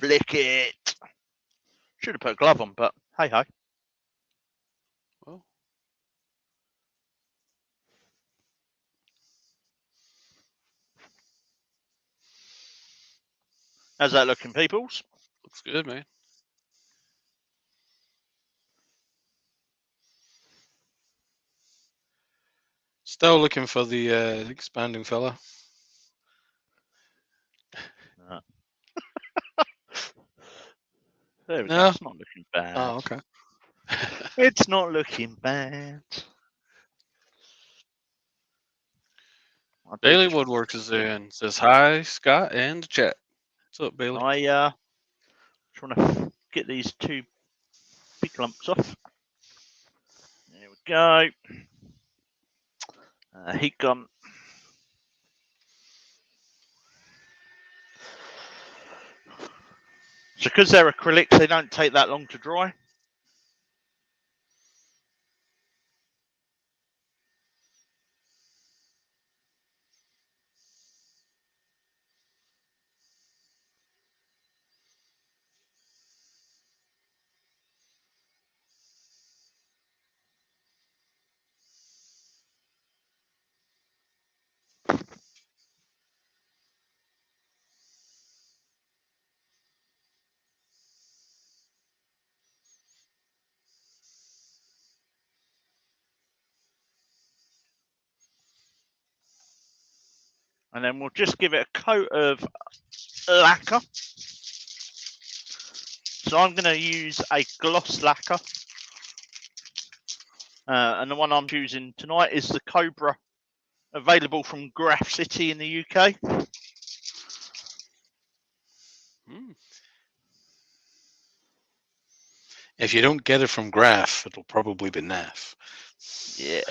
A: Flick it. Should have put a glove on, but hey ho.
E: Well,
A: How's that looking, peoples?
E: looks good, man.
D: Still looking for the expanding fella.
A: There we
D: No.
A: go. It's not looking bad.
D: Oh, okay.
A: It's not looking bad.
E: Bailey Woodworks is in. Says hi, Scott, and chat. What's up, Bailey?
A: I just want to get these two big lumps off. There we go. Heat gun. So because they're acrylics, they don't take that long to dry. And then we'll just give it a coat of lacquer. So I'm going to use a gloss lacquer. And the one I'm using tonight is the Cobra, available from Graph City in the UK.
D: If you don't get it from Graph, it'll probably be naff.
A: Yeah.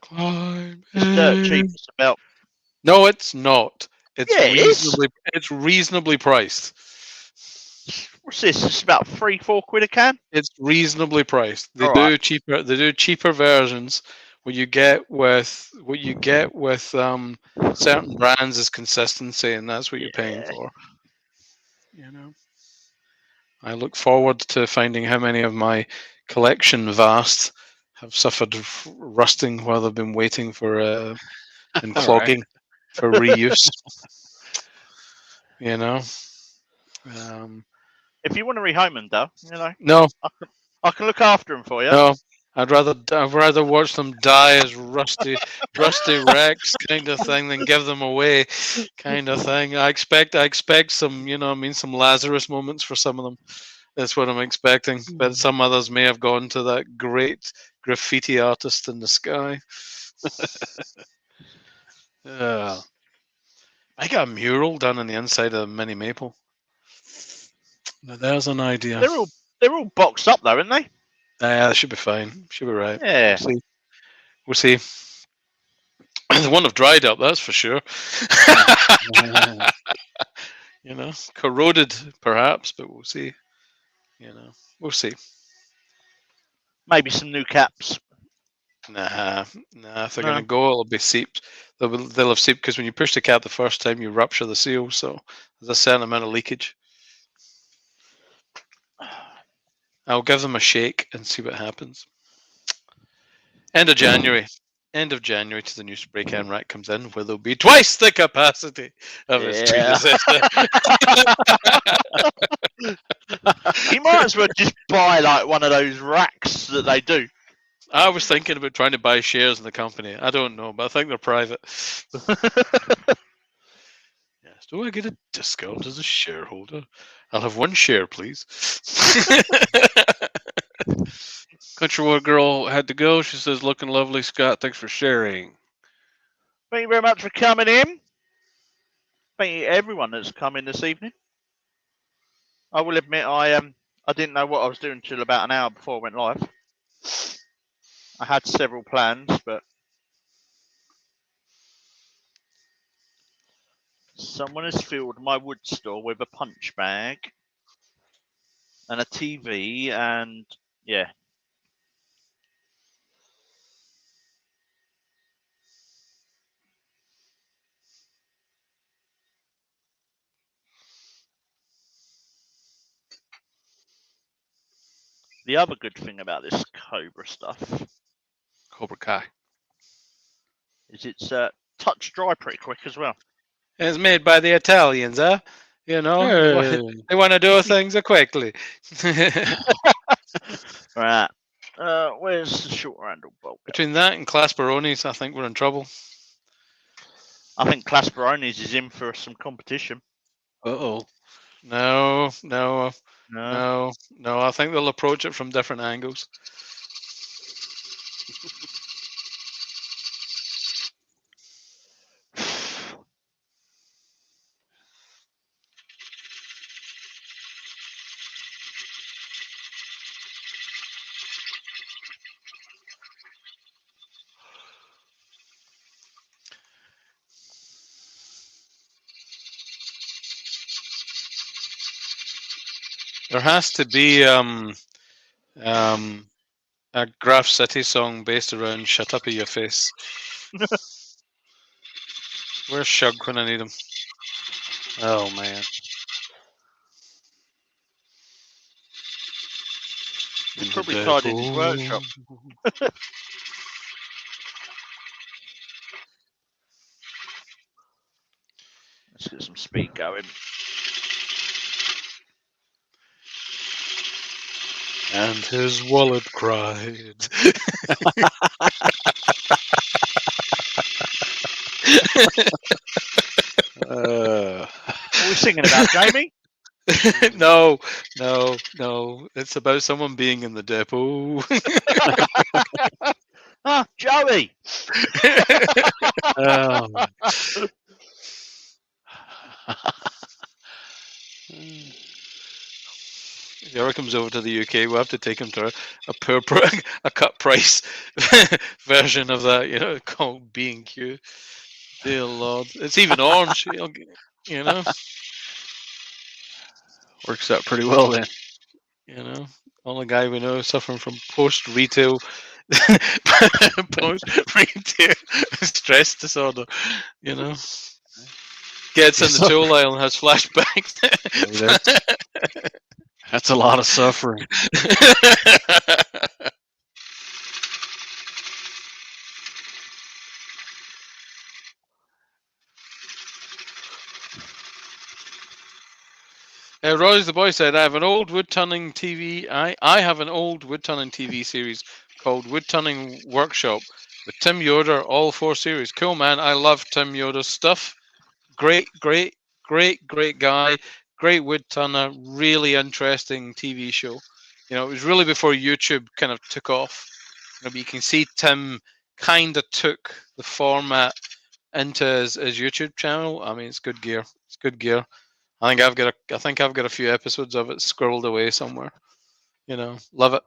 D: Climb.
A: It's dirt cheap. It's about.
D: No, it's not. It's
A: Yeah, it is.
D: It's reasonably priced.
A: What's this? It's about £3-4 a can.
D: It's reasonably priced. They
A: All
D: do
A: right.
D: cheaper. They do cheaper versions. What you get with certain brands is consistency, and that's what you're paying
A: Yeah.
D: for. You know. I look forward to finding how many of my collection vast have suffered rusting while they've been waiting for and
E: All
D: clogging for reuse. You know.
A: If you want to rehome them, though, you know,
D: No,
A: I can look after them for you.
D: no, I'd rather watch them die as rusty wrecks kind of thing than give them away kind of thing. I expect some, you know, I mean, some Lazarus moments for some of them. That's what I'm expecting. But some others may have gone to that great graffiti artist in the sky. I got a mural done on the inside of the mini maple. Now there's an idea.
A: They're all boxed up though, aren't they?
D: Yeah, that should be fine. Should be right.
A: Yeah.
D: We'll see. The one have dried up, that's for sure. You know, corroded perhaps, but we'll see. You know, we'll see.
A: Maybe some new caps.
D: Nah. If they're gonna go, it'll be seeped. They'll have seeped because when you push the cap the first time, you rupture the seal, so there's a certain amount of leakage. I'll give them a shake and see what happens. End of January to the new spray can rack comes in, where there'll be twice the capacity of its predecessor.
A: You might as well just buy like one of those racks that they do.
D: I was thinking about trying to buy shares in the company. I don't know, but I think they're private. Yes. Do I get a discount as a shareholder? I'll have one share, please.
E: Country Wood Girl had to go. She says, looking lovely, Scott. Thanks for sharing.
A: Thank you very much for coming in. Thank you everyone that's come in this evening. I will admit I didn't know what I was doing till about an hour before I went live. I had several plans, but someone has filled my wood store with a punch bag and a TV, and yeah. The other good thing about this Cobra stuff,
D: Cobra Kai,
A: is it's touch dry pretty quick as well.
D: it's made by the Italians, huh? You know, they want to do things quickly.
A: Right. Where's the short handle bolt?
D: Between that and Clasperonis, I think we're in trouble.
A: I think Clasperonis is in for some competition.
E: Uh-oh.
D: No. I think they'll approach it from different angles. There has to be a Graph City song based around "Shut Up in Your Face." Where's Shug when I need him?
E: Oh, man.
A: He's probably tied in his workshop. Let's get some speed going.
D: And his wallet cried.
A: What are we singing about, Jamie?
D: No. It's about someone being in the depot.
A: Ah, Joey!
D: If he ever comes over to the UK, we'll have to take him to a cut price version of that, you know, called B&Q. Dear Lord. It's even orange, you know.
E: Works out pretty well then.
D: You know, only guy we know suffering from post-retail stress disorder, you know. Gets in the tool aisle and has flashbacks.
E: That's a lot of suffering.
D: Royce the boy said, I have an old woodturning TV. I have an old woodturning TV series called Woodturning Workshop with Tim Yoder, all 4 series. Cool, man. I love Tim Yoder's stuff. Great guy. Great wood turner. Really interesting TV show. You know, it was really before YouTube kind of took off. You know, but you can see Tim kind of took the format into his YouTube channel. I mean, it's good gear. It's good gear. I think I've got a few episodes of it squirreled away somewhere. You know, love it.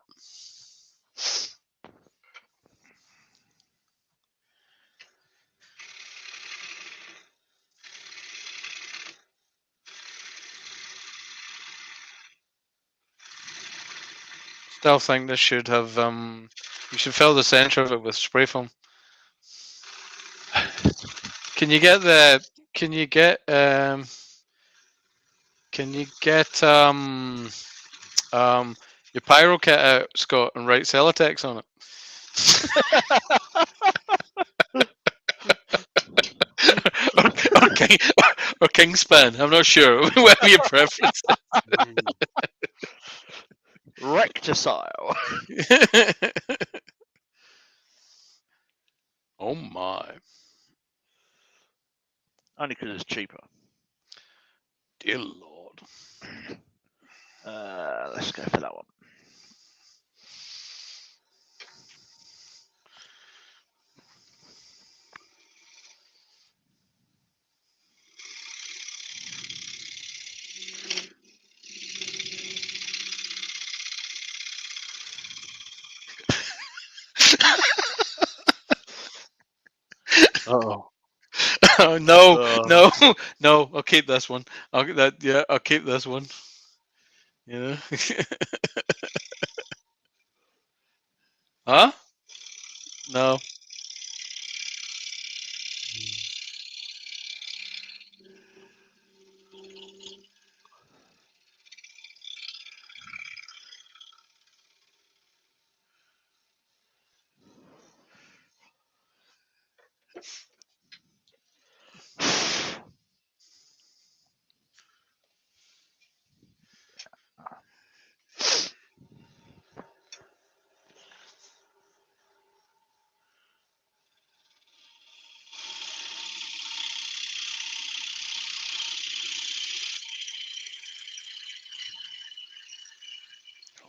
D: Still think this should have you should fill the center of it with spray foam. Can you get your pyro kit out, Scott, and write Celotex on it? or Kingspan. I'm not sure. Whatever your preference.
A: Recticile.
C: Oh my.
A: Only because it's cheaper.
C: Dear Lord.
A: Let's go for that one.
C: Oh.
D: Oh, no. I'll keep this one. I'll keep this one. Yeah. Huh? No.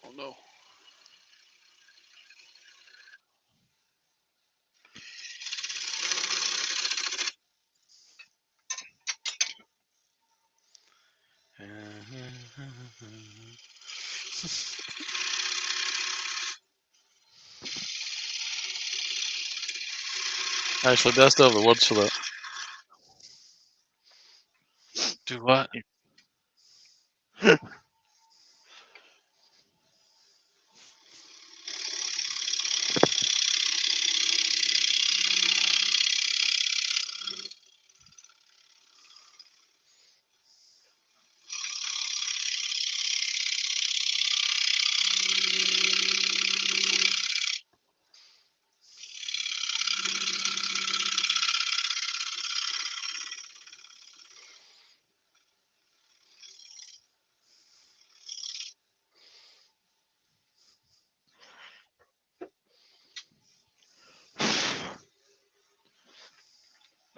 C: Oh no.
D: Actually, do I still have the words for that?
E: Do what?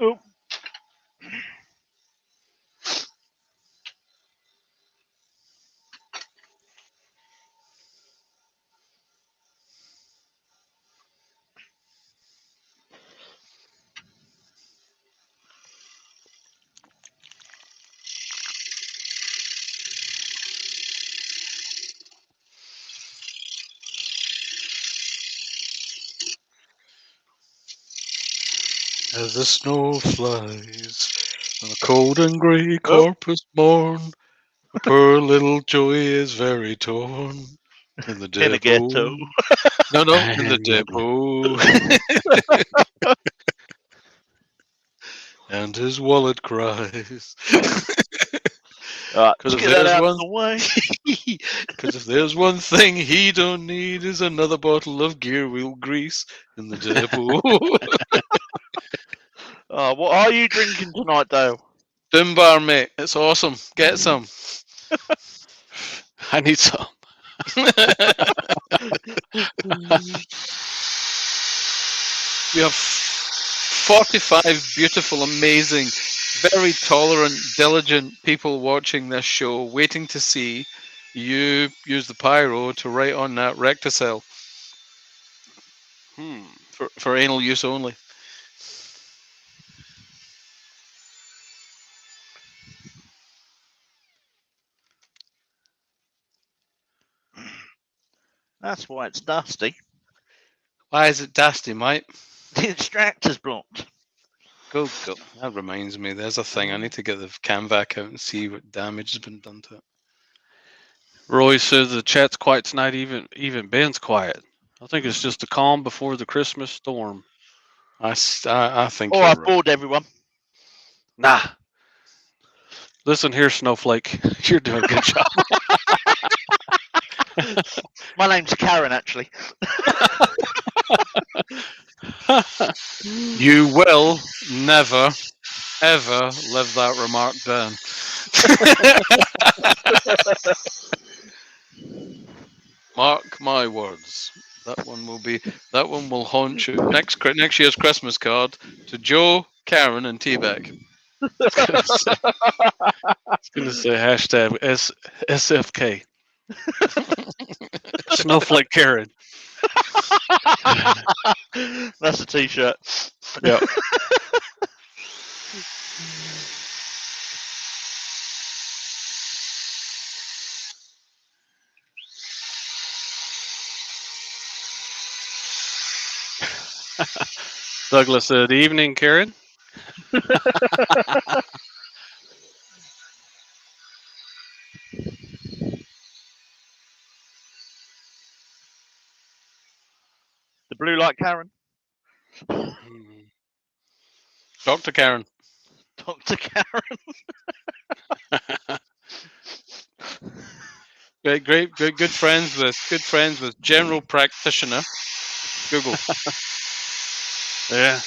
A: Oh.
D: As the snow flies on a cold and grey corpus morn, a poor little Joey is very torn in the depot.
A: In the ghetto.
D: No, in the depot. And his wallet cries.
A: Alright,
D: Because
A: let's
D: if
A: get that
D: there's
A: out
D: one
A: of the way.
D: Because if there's one thing he don't need is another bottle of gear wheel grease in the depot.
A: What are you drinking tonight, Dale?
D: Dimbar, mate. It's awesome. Get some.
C: I need some. We have 45 beautiful, amazing, very tolerant, diligent people watching this show, waiting to see you use the pyro to write on that recticel for anal use only.
A: That's why it's dusty.
C: Why is it dusty, mate?
A: The extractor's blocked.
C: Go. That reminds me, there's a thing. I need to get the Canvac out and see what damage has been done to it.
E: Roy says the chat's quiet tonight. Even Ben's quiet. I think it's just the calm before the Christmas storm.
C: I think
A: Oh,
C: you're
A: I've
C: right.
A: bored everyone.
E: Nah. Listen here, Snowflake. You're doing a good job.
A: My name's Karen, actually.
C: You will never, ever live that remark down. Mark my words. That one will haunt you. Next year's Christmas card to Joe, Karen, and T-Bag.
E: It's gonna say hashtag SFK. Snowflake Karen.
A: That's a t-shirt.
E: Yeah. Douglas said, "Evening, Karen."
A: The blue light Karen.
C: Dr. Karen.
A: Dr. Karen.
C: Good friends with general practitioner. Google.
E: Yeah.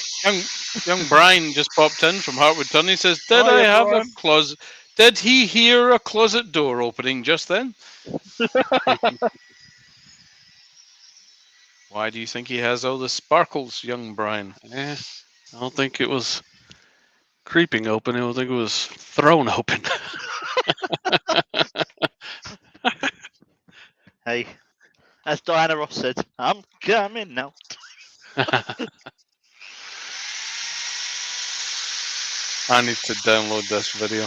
C: Young Brian just popped in from Woodturning. He says, "Did
A: Hiya,
C: I have
A: Brian.
C: a closet? Did he hear a closet door opening just then?" Why do you think he has all the sparkles, young Brian?
E: Yeah. I don't think it was creeping open. I think it was thrown open.
A: Hey, as Diana Ross said, I'm coming now.
C: I need to download this video.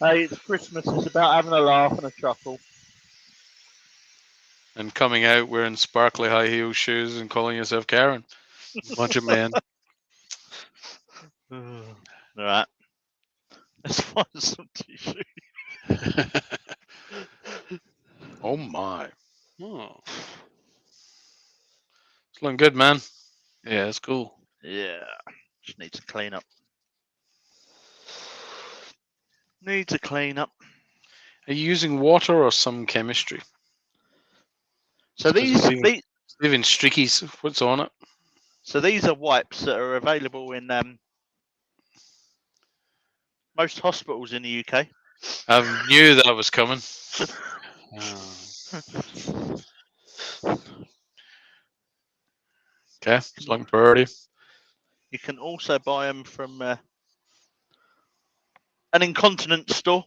A: Hey, it's Christmas. It's about having a laugh and a chuckle.
C: And coming out wearing sparkly high heel shoes and calling yourself Karen.
E: Bunch of men.
A: All right. Let's find some tissue.
C: Oh my.
E: Oh.
C: It's looking good, man.
E: Yeah, it's cool.
A: Yeah. Just needs to clean up. Needs a clean up.
C: Are you using water or some chemistry?
A: So these
C: Leaving streakies. What's on it?
A: So these are wipes that are available in most hospitals in the UK.
C: I knew that was coming. Okay, it's looking pretty.
A: You can also buy them from an incontinence store.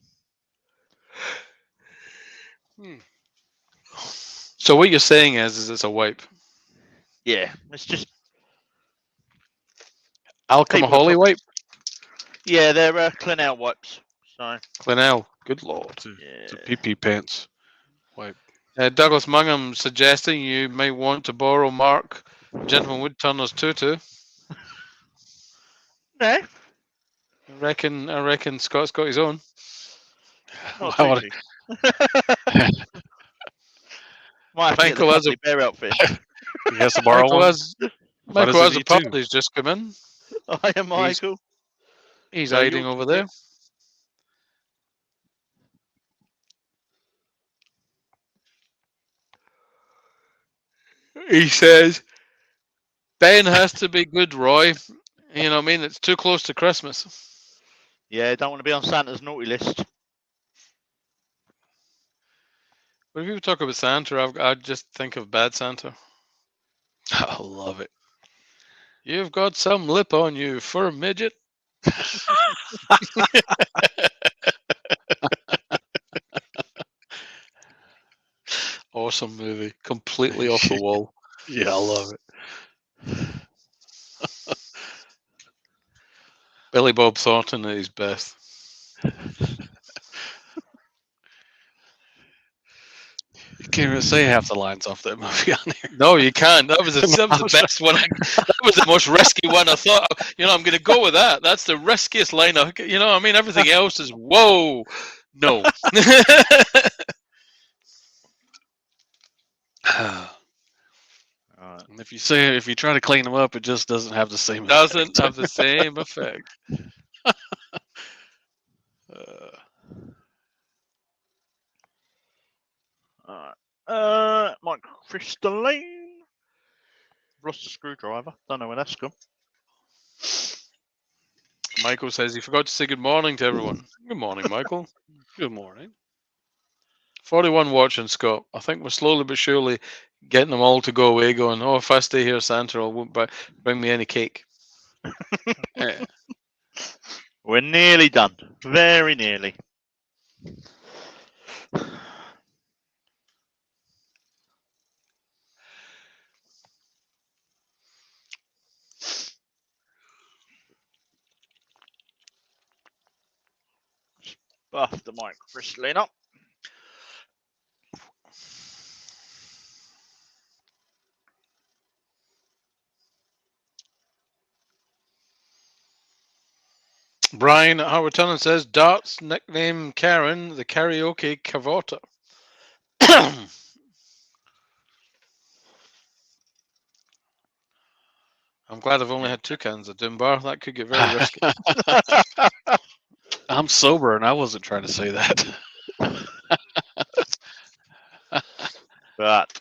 C: So what you're saying is it's a wipe.
A: Yeah, it's just
C: Alcoholic wipe?
A: Yeah, they're Clinell wipes. So
C: Clinell, good lord.
E: It's a pee-pee pants wipe.
C: Douglas Mungham suggesting you may want to borrow Mark, Gentleman Woodturner's tutu.
A: No.
C: I reckon Scott's got his own.
A: Not
E: Wow,
A: tutu. Might have to get the Cuddly Bear outfit.
E: He has to borrow one.
C: Michael has a pup. He's just come in.
A: Hiya, Michael.
C: He's hiding over there. He says, Ben has to be good, Roy. You know what I mean? It's too close to Christmas.
A: Yeah, don't want to be on Santa's naughty list.
D: When people talk about Santa, I just think of Bad Santa.
E: I love it.
D: You've got some lip on you for a midget. Awesome movie. Completely off the wall.
E: Yeah, I love it.
D: Billy Bob Thornton at his best.
E: You can't even say half the lines off that movie on here.
D: No, you can't. That was the best one. That was the most risky one. I thought, I'm going to go with that. That's the riskiest line. Everything else is whoa. No.
A: Alright.
E: And if you try to clean them up, it just doesn't have the same.
D: Doesn't have the same effect.
A: Alright. Microcrystalline. Lost a screwdriver. Don't know where that's gone.
D: Michael says he forgot to say good morning to everyone. Good morning, Michael.
E: Good morning.
D: 41 watching, Scott. I think we're slowly but surely getting them all to go away, going, oh, if I stay here, Santa won't bring me any cake.
E: Yeah.
A: We're nearly done. Very nearly. Buff the microcrystalline up.
D: Brian Howard Tunnel says, Dart's nickname Karen, the karaoke cavota. I'm glad I've only had 2 cans of Dimbar. That could get very risky.
E: I'm sober, and I wasn't trying to say that.
A: But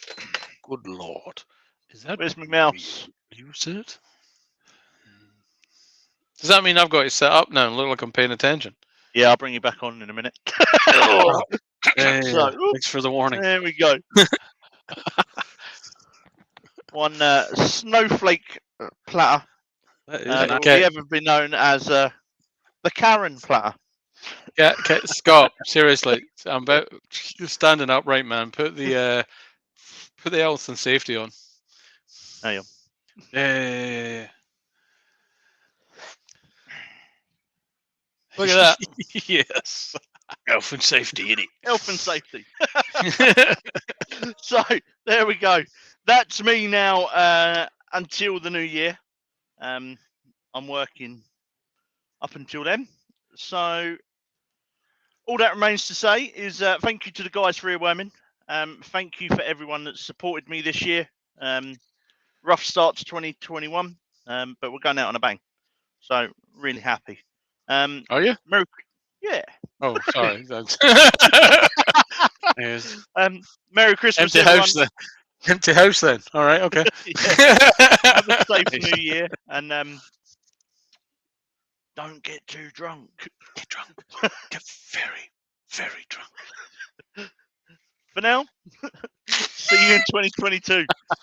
E: Good Lord. Is that
A: where's my mouse?
E: you said?
D: Does that mean I've got it set up now and look like I'm paying attention?
A: Yeah, I'll bring you back on in a minute.
E: Hey,
A: So,
E: thanks for the warning.
A: there we go. One snowflake platter.
E: That is
A: It will
D: Okay.
A: be ever be known as the Karen platter.
D: Yeah, okay, Scott, seriously, I'm about standing upright, man. Put the health and safety on.
A: There you
E: Yeah.
D: Look at that.
E: Yes. Health and safety, innit?
A: Health and safety. So there we go. That's me now until the new year. I'm working up until then. So all that remains to say is thank you to the guys for earworming. Thank you for everyone that's supported me this year. Rough start to 2021, but we're going out on a bang. So really happy.
D: Are you?
A: Yeah.
D: Oh, sorry. That's
E: Yes.
A: Merry Christmas,
D: empty
A: everyone.
D: house then. Empty house then. All right. Okay.
A: Have a safe new year, and don't get too drunk.
E: Get drunk. Get very, very drunk.
A: For now, see you in 2022.